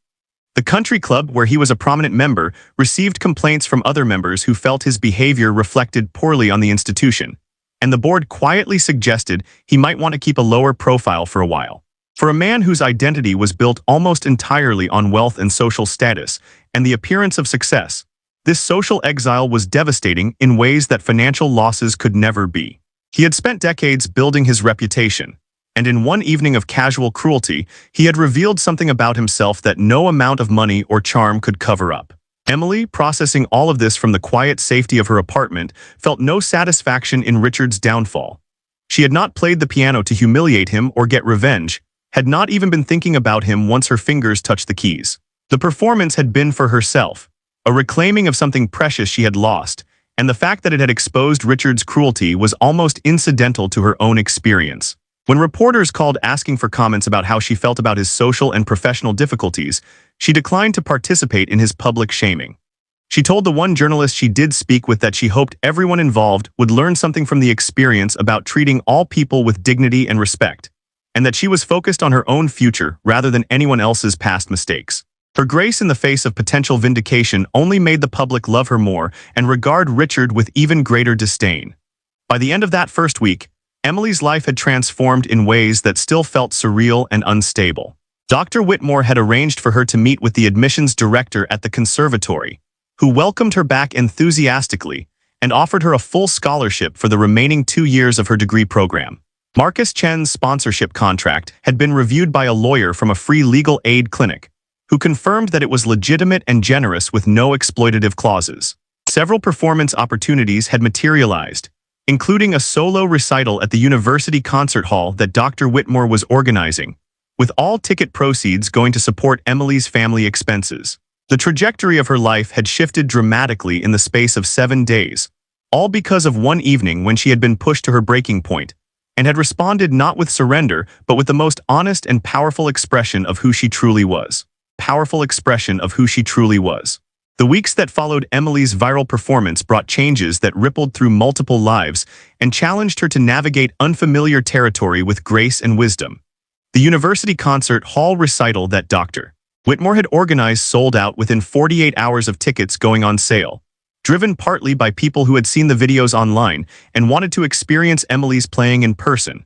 The country club, where he was a prominent member, received complaints from other members who felt his behavior reflected poorly on the institution, and the board quietly suggested he might want to keep a lower profile for a while. For a man whose identity was built almost entirely on wealth and social status and the appearance of success, this social exile was devastating in ways that financial losses could never be. He had spent decades building his reputation, and in one evening of casual cruelty, he had revealed something about himself that no amount of money or charm could cover up. Emily, processing all of this from the quiet safety of her apartment, felt no satisfaction in Richard's downfall. She had not played the piano to humiliate him or get revenge, had not even been thinking about him once her fingers touched the keys. The performance had been for herself, a reclaiming of something precious she had lost, and the fact that it had exposed Richard's cruelty was almost incidental to her own experience. When reporters called asking for comments about how she felt about his social and professional difficulties, she declined to participate in his public shaming. She told the one journalist she did speak with that she hoped everyone involved would learn something from the experience about treating all people with dignity and respect, and that she was focused on her own future rather than anyone else's past mistakes. Her grace in the face of potential vindication only made the public love her more and regard Richard with even greater disdain. By the end of that first week, Emily's life had transformed in ways that still felt surreal and unstable. Dr. Whitmore had arranged for her to meet with the admissions director at the conservatory, who welcomed her back enthusiastically and offered her a full scholarship for the remaining 2 years of her degree program. Marcus Chen's sponsorship contract had been reviewed by a lawyer from a free legal aid clinic, who confirmed that it was legitimate and generous with no exploitative clauses. Several performance opportunities had materialized, including a solo recital at the university concert hall that Dr. Whitmore was organizing, with all ticket proceeds going to support Emily's family expenses. The trajectory of her life had shifted dramatically in the space of 7 days, all because of one evening when she had been pushed to her breaking point, and had responded not with surrender, but with the most honest and powerful expression of who she truly was. The weeks that followed Emily's viral performance brought changes that rippled through multiple lives and challenged her to navigate unfamiliar territory with grace and wisdom. The university concert hall recital that Dr. Whitmore had organized sold out within 48 hours of tickets going on sale, driven partly by people who had seen the videos online and wanted to experience Emily's playing in person,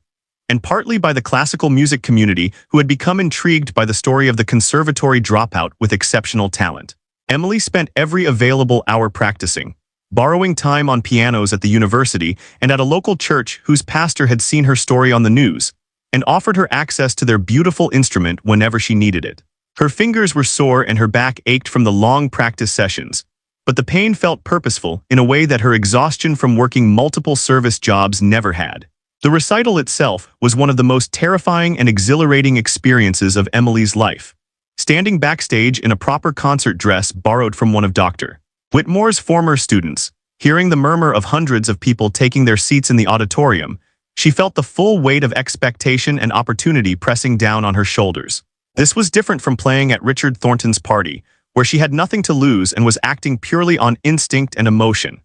and partly by the classical music community who had become intrigued by the story of the conservatory dropout with exceptional talent. Emily spent every available hour practicing, borrowing time on pianos at the university and at a local church whose pastor had seen her story on the news and offered her access to their beautiful instrument whenever she needed it. Her fingers were sore and her back ached from the long practice sessions, but the pain felt purposeful in a way that her exhaustion from working multiple service jobs never had. The recital itself was one of the most terrifying and exhilarating experiences of Emily's life. Standing backstage in a proper concert dress borrowed from one of Dr. Whitmore's former students, hearing the murmur of hundreds of people taking their seats in the auditorium, she felt the full weight of expectation and opportunity pressing down on her shoulders. This was different from playing at Richard Thornton's party, where she had nothing to lose and was acting purely on instinct and emotion.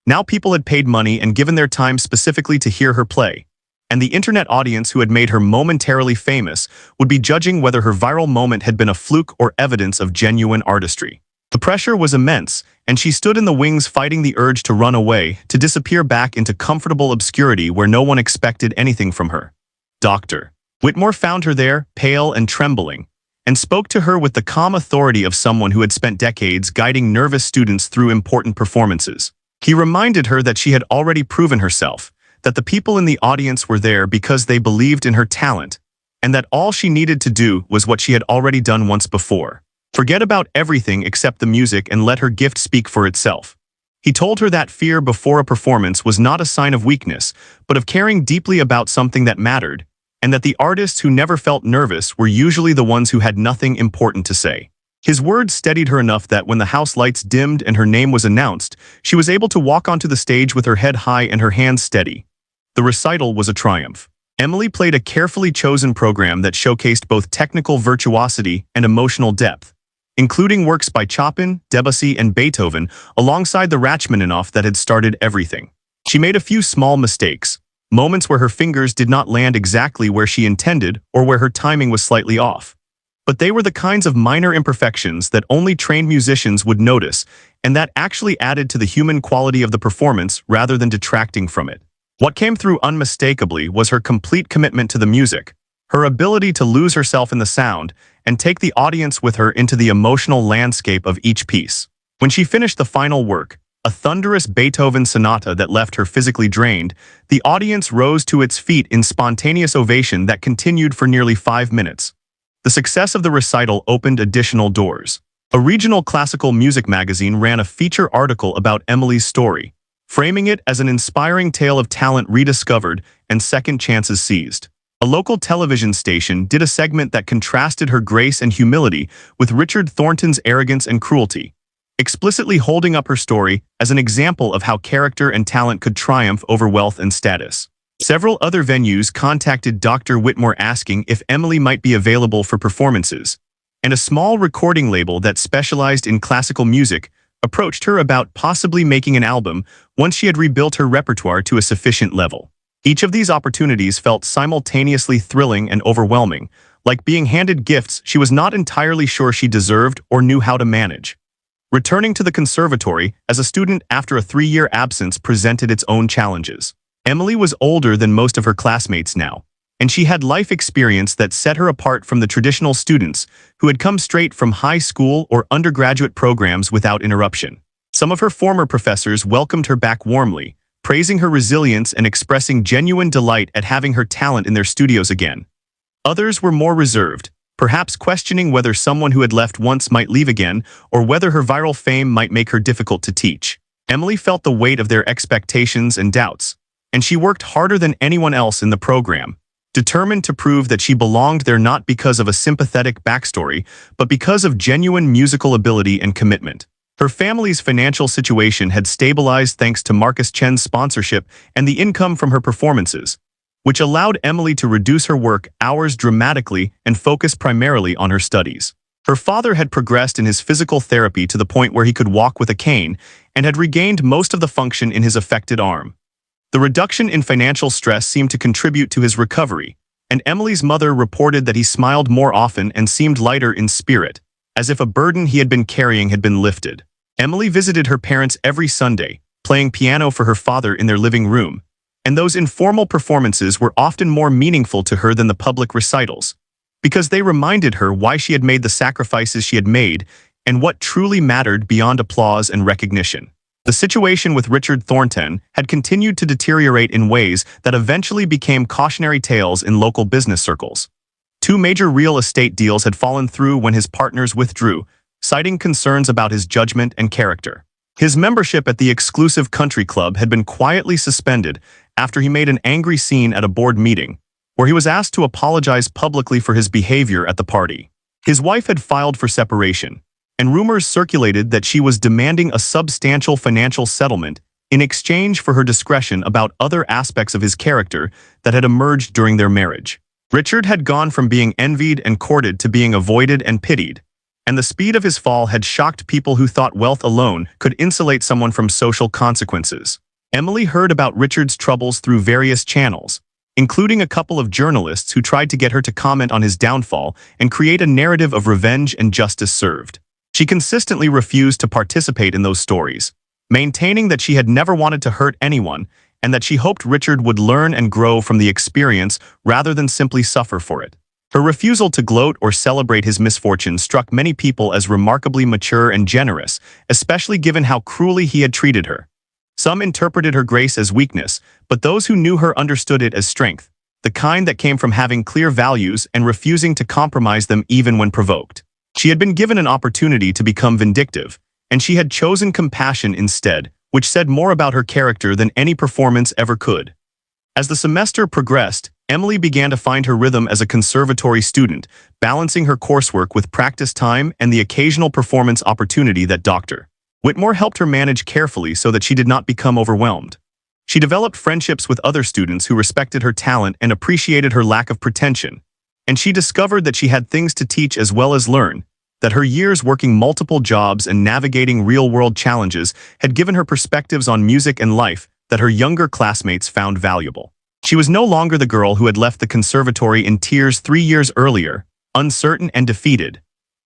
Now people had paid money and given their time specifically to hear her play, and the internet audience who had made her momentarily famous would be judging whether her viral moment had been a fluke or evidence of genuine artistry. The pressure was immense, and she stood in the wings fighting the urge to run away, to disappear back into comfortable obscurity where no one expected anything from her. Dr. Whitmore found her there, pale and trembling, and spoke to her with the calm authority of someone who had spent decades guiding nervous students through important performances. He reminded her that she had already proven herself, that the people in the audience were there because they believed in her talent, and that all she needed to do was what she had already done once before. Forget about everything except the music and let her gift speak for itself. He told her that fear before a performance was not a sign of weakness, but of caring deeply about something that mattered, and that the artists who never felt nervous were usually the ones who had nothing important to say. His words steadied her enough that when the house lights dimmed and her name was announced, she was able to walk onto the stage with her head high and her hands steady. The recital was a triumph. Emily played a carefully chosen program that showcased both technical virtuosity and emotional depth, including works by Chopin, Debussy, and Beethoven, alongside the Rachmaninoff that had started everything. She made a few small mistakes, moments where her fingers did not land exactly where she intended or where her timing was slightly off. But they were the kinds of minor imperfections that only trained musicians would notice, and that actually added to the human quality of the performance rather than detracting from it. What came through unmistakably was her complete commitment to the music, her ability to lose herself in the sound and take the audience with her into the emotional landscape of each piece. When she finished the final work, a thunderous Beethoven sonata that left her physically drained, the audience rose to its feet in spontaneous ovation that continued for nearly 5 minutes. The success of the recital opened additional doors. A regional classical music magazine ran a feature article about Emily's story, framing it as an inspiring tale of talent rediscovered and second chances seized. A local television station did a segment that contrasted her grace and humility with Richard Thornton's arrogance and cruelty, explicitly holding up her story as an example of how character and talent could triumph over wealth and status. Several other venues contacted Dr. Whitmore asking if Emily might be available for performances, and a small recording label that specialized in classical music approached her about possibly making an album once she had rebuilt her repertoire to a sufficient level. Each of these opportunities felt simultaneously thrilling and overwhelming, like being handed gifts she was not entirely sure she deserved or knew how to manage. Returning to the conservatory as a student after a 3-year absence presented its own challenges. Emily was older than most of her classmates now, and she had life experience that set her apart from the traditional students who had come straight from high school or undergraduate programs without interruption. Some of her former professors welcomed her back warmly, praising her resilience and expressing genuine delight at having her talent in their studios again. Others were more reserved, perhaps questioning whether someone who had left once might leave again or whether her viral fame might make her difficult to teach. Emily felt the weight of their expectations and doubts, and she worked harder than anyone else in the program, determined to prove that she belonged there not because of a sympathetic backstory, but because of genuine musical ability and commitment. Her family's financial situation had stabilized thanks to Marcus Chen's sponsorship and the income from her performances, which allowed Emily to reduce her work hours dramatically and focus primarily on her studies. Her father had progressed in his physical therapy to the point where he could walk with a cane and had regained most of the function in his affected arm. The reduction in financial stress seemed to contribute to his recovery, and Emily's mother reported that he smiled more often and seemed lighter in spirit, as if a burden he had been carrying had been lifted. Emily visited her parents every Sunday, playing piano for her father in their living room, and those informal performances were often more meaningful to her than the public recitals, because they reminded her why she had made the sacrifices she had made and what truly mattered beyond applause and recognition. The situation with Richard Thornton had continued to deteriorate in ways that eventually became cautionary tales in local business circles. 2 major real estate deals had fallen through when his partners withdrew, citing concerns about his judgment and character. His membership at the exclusive country club had been quietly suspended after he made an angry scene at a board meeting, where he was asked to apologize publicly for his behavior at the party. His wife had filed for separation, and rumors circulated that she was demanding a substantial financial settlement in exchange for her discretion about other aspects of his character that had emerged during their marriage. Richard had gone from being envied and courted to being avoided and pitied, and the speed of his fall had shocked people who thought wealth alone could insulate someone from social consequences. Emily heard about Richard's troubles through various channels, including a couple of journalists who tried to get her to comment on his downfall and create a narrative of revenge and justice served. She consistently refused to participate in those stories, maintaining that she had never wanted to hurt anyone and that she hoped Richard would learn and grow from the experience rather than simply suffer for it. Her refusal to gloat or celebrate his misfortune struck many people as remarkably mature and generous, especially given how cruelly he had treated her. Some interpreted her grace as weakness, but those who knew her understood it as strength, the kind that came from having clear values and refusing to compromise them even when provoked. She had been given an opportunity to become vindictive, and she had chosen compassion instead, which said more about her character than any performance ever could. As the semester progressed, Emily began to find her rhythm as a conservatory student, balancing her coursework with practice time and the occasional performance opportunity that Dr. Whitmore helped her manage carefully so that she did not become overwhelmed. She developed friendships with other students who respected her talent and appreciated her lack of pretension, and she discovered that she had things to teach as well as learn, that her years working multiple jobs and navigating real-world challenges had given her perspectives on music and life that her younger classmates found valuable. She was no longer the girl who had left the conservatory in tears 3 years earlier, uncertain and defeated.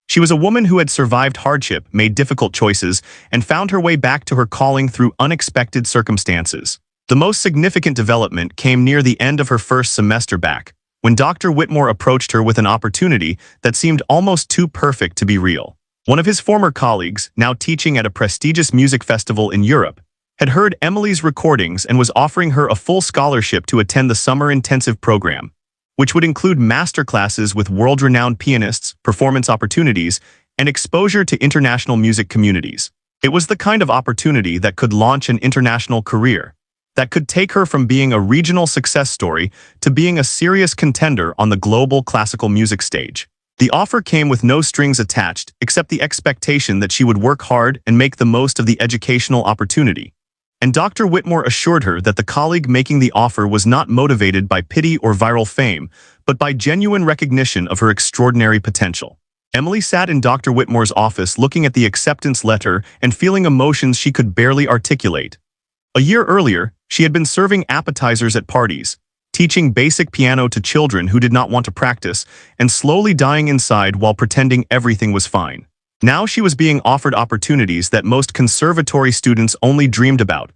She was a woman who had survived hardship, made difficult choices, and found her way back to her calling through unexpected circumstances. The most significant development came near the end of her first semester back, when Dr. Whitmore approached her with an opportunity that seemed almost too perfect to be real. One of his former colleagues, now teaching at a prestigious music festival in Europe, had heard Emily's recordings and was offering her a full scholarship to attend the summer intensive program, which would include master classes with world-renowned pianists, performance opportunities, and exposure to international music communities. It was the kind of opportunity that could launch an international career, that could take her from being a regional success story to being a serious contender on the global classical music stage. The offer came with no strings attached except the expectation that she would work hard and make the most of the educational opportunity. And Dr. Whitmore assured her that the colleague making the offer was not motivated by pity or viral fame, but by genuine recognition of her extraordinary potential. Emily sat in Dr. Whitmore's office looking at the acceptance letter and feeling emotions she could barely articulate. A year earlier, she had been serving appetizers at parties, teaching basic piano to children who did not want to practice, and slowly dying inside while pretending everything was fine. Now she was being offered opportunities that most conservatory students only dreamed about,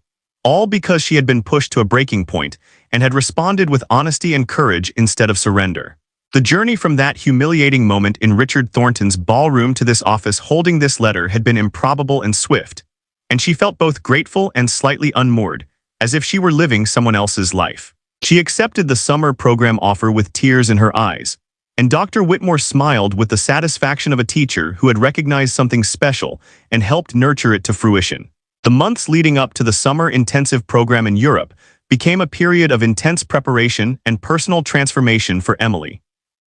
all because she had been pushed to a breaking point and had responded with honesty and courage instead of surrender. The journey from that humiliating moment in Richard Thornton's ballroom to this office holding this letter had been improbable and swift, and she felt both grateful and slightly unmoored, as if she were living someone else's life. She accepted the summer program offer with tears in her eyes, and Dr. Whitmore smiled with the satisfaction of a teacher who had recognized something special and helped nurture it to fruition. The months leading up to the summer intensive program in Europe became a period of intense preparation and personal transformation for Emily.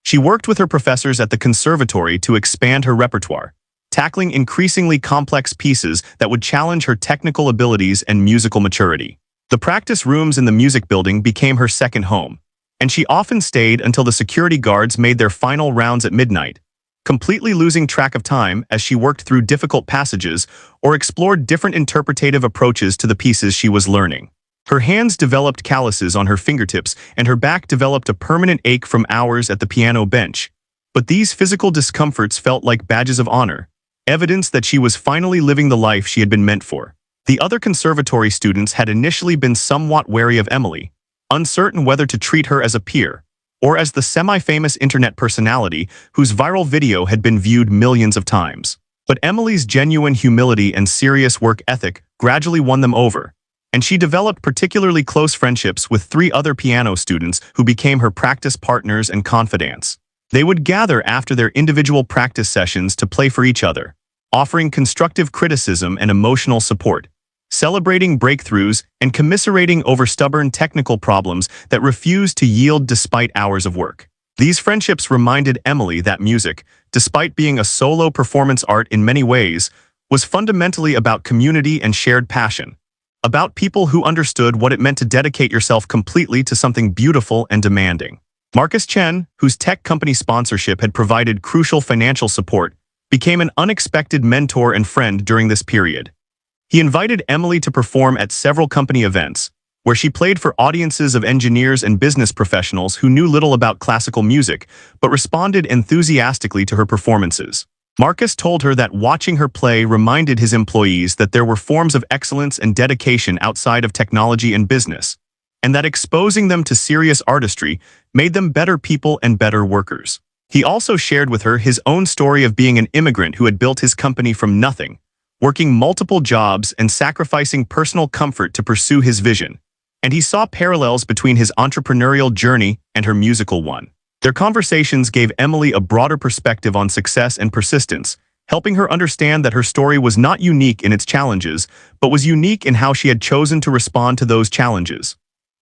She worked with her professors at the conservatory to expand her repertoire, tackling increasingly complex pieces that would challenge her technical abilities and musical maturity. The practice rooms in the music building became her second home, and she often stayed until the security guards made their final rounds at midnight, completely losing track of time as she worked through difficult passages or explored different interpretative approaches to the pieces she was learning. Her hands developed calluses on her fingertips, and her back developed a permanent ache from hours at the piano bench. But these physical discomforts felt like badges of honor, evidence that she was finally living the life she had been meant for. The other conservatory students had initially been somewhat wary of Emily, uncertain whether to treat her as a peer or as the semi-famous internet personality whose viral video had been viewed millions of times. But Emily's genuine humility and serious work ethic gradually won them over, and she developed particularly close friendships with 3 other piano students who became her practice partners and confidants. They would gather after their individual practice sessions to play for each other, offering constructive criticism and emotional support, celebrating breakthroughs and commiserating over stubborn technical problems that refused to yield despite hours of work. These friendships reminded Emily that music, despite being a solo performance art in many ways, was fundamentally about community and shared passion, about people who understood what it meant to dedicate yourself completely to something beautiful and demanding. Marcus Chen, whose tech company sponsorship had provided crucial financial support, became an unexpected mentor and friend during this period. He invited Emily to perform at several company events, where she played for audiences of engineers and business professionals who knew little about classical music but responded enthusiastically to her performances. Marcus told her that watching her play reminded his employees that there were forms of excellence and dedication outside of technology and business, and that exposing them to serious artistry made them better people and better workers. He also shared with her his own story of being an immigrant who had built his company from nothing, working multiple jobs and sacrificing personal comfort to pursue his vision, and he saw parallels between his entrepreneurial journey and her musical one. Their conversations gave Emily a broader perspective on success and persistence, helping her understand that her story was not unique in its challenges, but was unique in how she had chosen to respond to those challenges.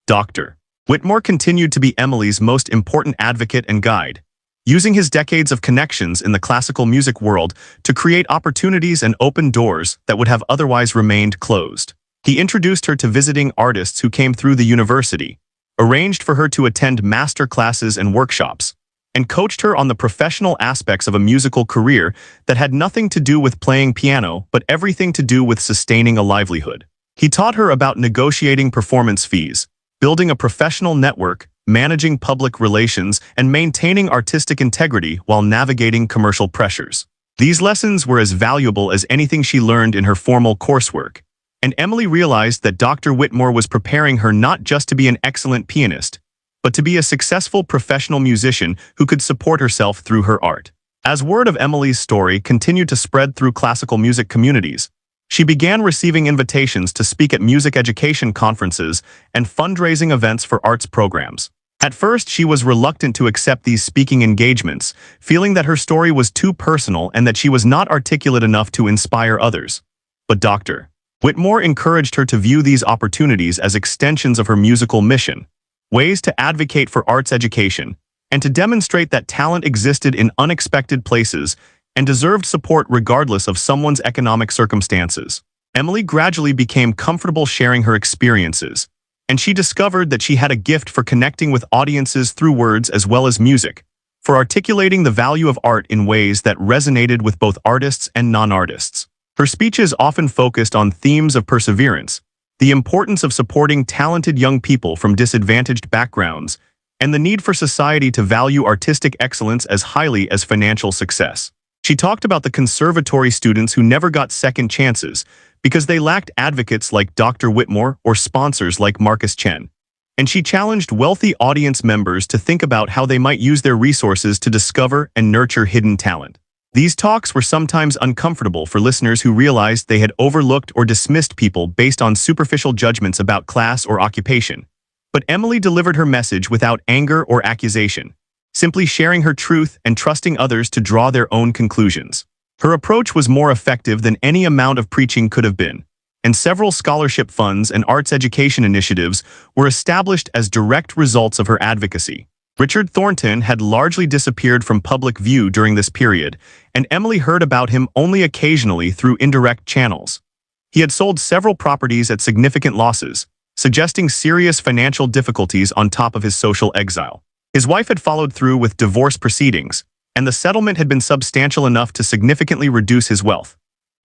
Dr. Whitmore continued to be Emily's most important advocate and guide, using his decades of connections in the classical music world to create opportunities and open doors that would have otherwise remained closed. He introduced her to visiting artists who came through the university, arranged for her to attend master classes and workshops, and coached her on the professional aspects of a musical career that had nothing to do with playing piano but everything to do with sustaining a livelihood. He taught her about negotiating performance fees, building a professional network, managing public relations, and maintaining artistic integrity while navigating commercial pressures. These lessons were as valuable as anything she learned in her formal coursework, and Emily realized that Dr. Whitmore was preparing her not just to be an excellent pianist, but to be a successful professional musician who could support herself through her art. As word of Emily's story continued to spread through classical music communities, she began receiving invitations to speak at music education conferences and fundraising events for arts programs. At first, she was reluctant to accept these speaking engagements, feeling that her story was too personal and that she was not articulate enough to inspire others. But Dr. Whitmore encouraged her to view these opportunities as extensions of her musical mission, ways to advocate for arts education, and to demonstrate that talent existed in unexpected places and deserved support regardless of someone's economic circumstances. Emily gradually became comfortable sharing her experiences, and she discovered that she had a gift for connecting with audiences through words as well as music, for articulating the value of art in ways that resonated with both artists and non-artists. Her speeches often focused on themes of perseverance, the importance of supporting talented young people from disadvantaged backgrounds, and the need for society to value artistic excellence as highly as financial success. She talked about the conservatory students who never got second chances because they lacked advocates like Dr. Whitmore or sponsors like Marcus Chen. And she challenged wealthy audience members to think about how they might use their resources to discover and nurture hidden talent. These talks were sometimes uncomfortable for listeners who realized they had overlooked or dismissed people based on superficial judgments about class or occupation. But Emily delivered her message without anger or accusation, simply sharing her truth and trusting others to draw their own conclusions. Her approach was more effective than any amount of preaching could have been, and several scholarship funds and arts education initiatives were established as direct results of her advocacy. Richard Thornton had largely disappeared from public view during this period, and Emily heard about him only occasionally through indirect channels. He had sold several properties at significant losses, suggesting serious financial difficulties on top of his social exile. His wife had followed through with divorce proceedings, and the settlement had been substantial enough to significantly reduce his wealth.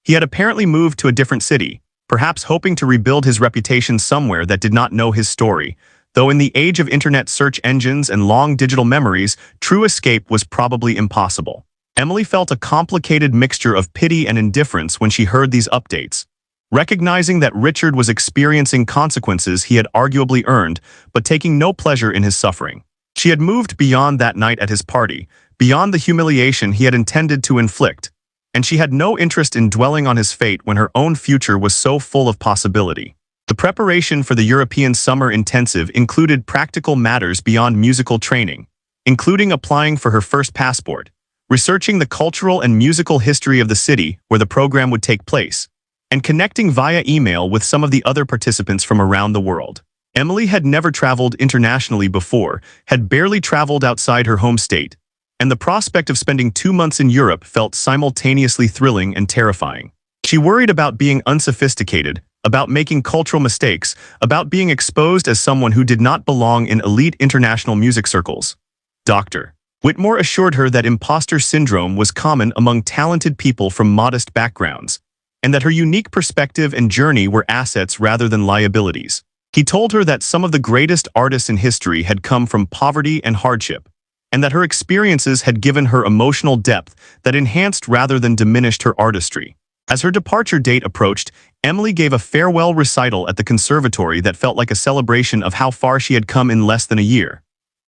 He had apparently moved to a different city, perhaps hoping to rebuild his reputation somewhere that did not know his story, though in the age of internet search engines and long digital memories, true escape was probably impossible. Emily felt a complicated mixture of pity and indifference when she heard these updates, recognizing that Richard was experiencing consequences he had arguably earned, but taking no pleasure in his suffering. She had moved beyond that night at his party, beyond the humiliation he had intended to inflict, and she had no interest in dwelling on his fate when her own future was so full of possibility. The preparation for the European Summer Intensive included practical matters beyond musical training, including applying for her first passport, researching the cultural and musical history of the city where the program would take place, and connecting via email with some of the other participants from around the world. Emily had never traveled internationally before, had barely traveled outside her home state, and the prospect of spending 2 months in Europe felt simultaneously thrilling and terrifying. She worried about being unsophisticated, about making cultural mistakes, about being exposed as someone who did not belong in elite international music circles. Dr. Whitmore assured her that imposter syndrome was common among talented people from modest backgrounds, and that her unique perspective and journey were assets rather than liabilities. He told her that some of the greatest artists in history had come from poverty and hardship, and that her experiences had given her emotional depth that enhanced rather than diminished her artistry. As her departure date approached, Emily gave a farewell recital at the conservatory that felt like a celebration of how far she had come in less than a year.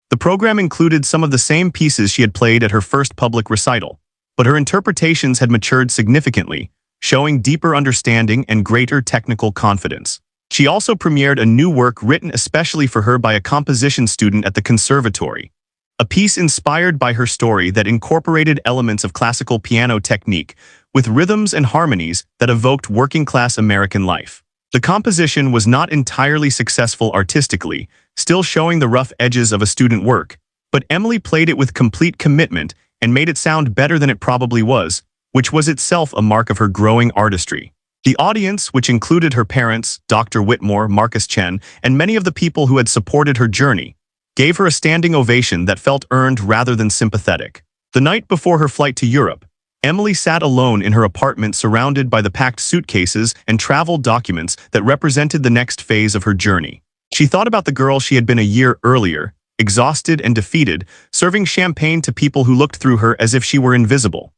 The program included some of the same pieces she had played at her first public recital, but her interpretations had matured significantly, showing deeper understanding and greater technical confidence. She also premiered a new work written especially for her by a composition student at the conservatory, a piece inspired by her story that incorporated elements of classical piano technique with rhythms and harmonies that evoked working-class American life. The composition was not entirely successful artistically, still showing the rough edges of a student work, but Emily played it with complete commitment and made it sound better than it probably was, which was itself a mark of her growing artistry. The audience, which included her parents, Dr. Whitmore, Marcus Chen, and many of the people who had supported her journey, gave her a standing ovation that felt earned rather than sympathetic. The night before her flight to Europe, Emily sat alone in her apartment surrounded by the packed suitcases and travel documents that represented the next phase of her journey. She thought about the girl she had been a year earlier, exhausted and defeated, serving champagne to people who looked through her as if she were invisible.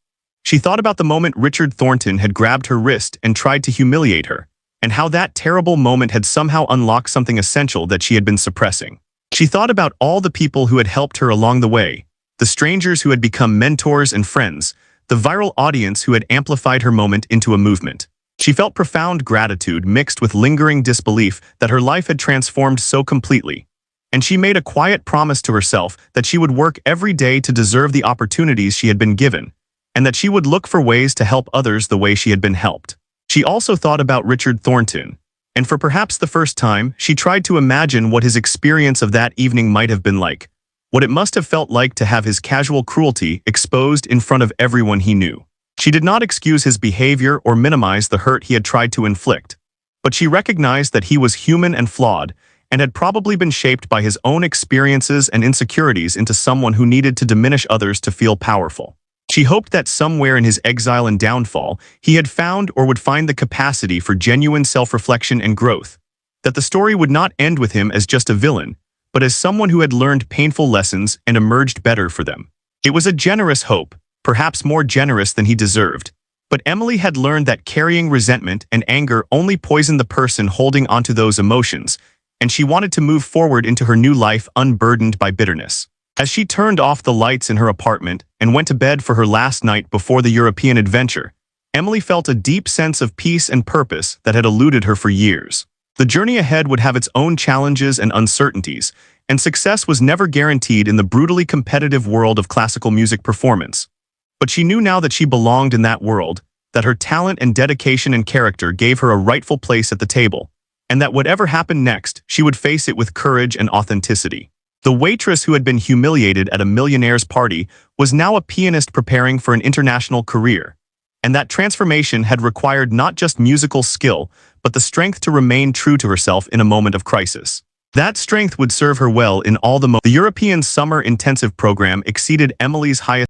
She thought about the moment Richard Thornton had grabbed her wrist and tried to humiliate her, and how that terrible moment had somehow unlocked something essential that she had been suppressing. She thought about all the people who had helped her along the way, the strangers who had become mentors and friends, the viral audience who had amplified her moment into a movement. She felt profound gratitude mixed with lingering disbelief that her life had transformed so completely, and she made a quiet promise to herself that she would work every day to deserve the opportunities she had been given, and that she would look for ways to help others the way she had been helped. She also thought about Richard Thornton, and for perhaps the first time, she tried to imagine what his experience of that evening might have been like, what it must have felt like to have his casual cruelty exposed in front of everyone he knew. She did not excuse his behavior or minimize the hurt he had tried to inflict, but she recognized that he was human and flawed, and had probably been shaped by his own experiences and insecurities into someone who needed to diminish others to feel powerful. She hoped that somewhere in his exile and downfall, he had found or would find the capacity for genuine self-reflection and growth, that the story would not end with him as just a villain, but as someone who had learned painful lessons and emerged better for them. It was a generous hope, perhaps more generous than he deserved, But Emily had learned that carrying resentment and anger only poisoned the person holding onto those emotions, and she wanted to move forward into her new life unburdened by bitterness. As she turned off the lights in her apartment and went to bed for her last night before the European adventure, Emily felt a deep sense of peace and purpose that had eluded her for years. The journey ahead would have its own challenges and uncertainties, and success was never guaranteed in the brutally competitive world of classical music performance. But she knew now that she belonged in that world, that her talent and dedication and character gave her a rightful place at the table, and that whatever happened next, she would face it with courage and authenticity. The waitress who had been humiliated at a Millionaire's party was now a pianist preparing for an international career, and that transformation had required not just musical skill, but the strength to remain true to herself in a moment of crisis. That strength would serve her well in all the European summer intensive program exceeded Emily's highest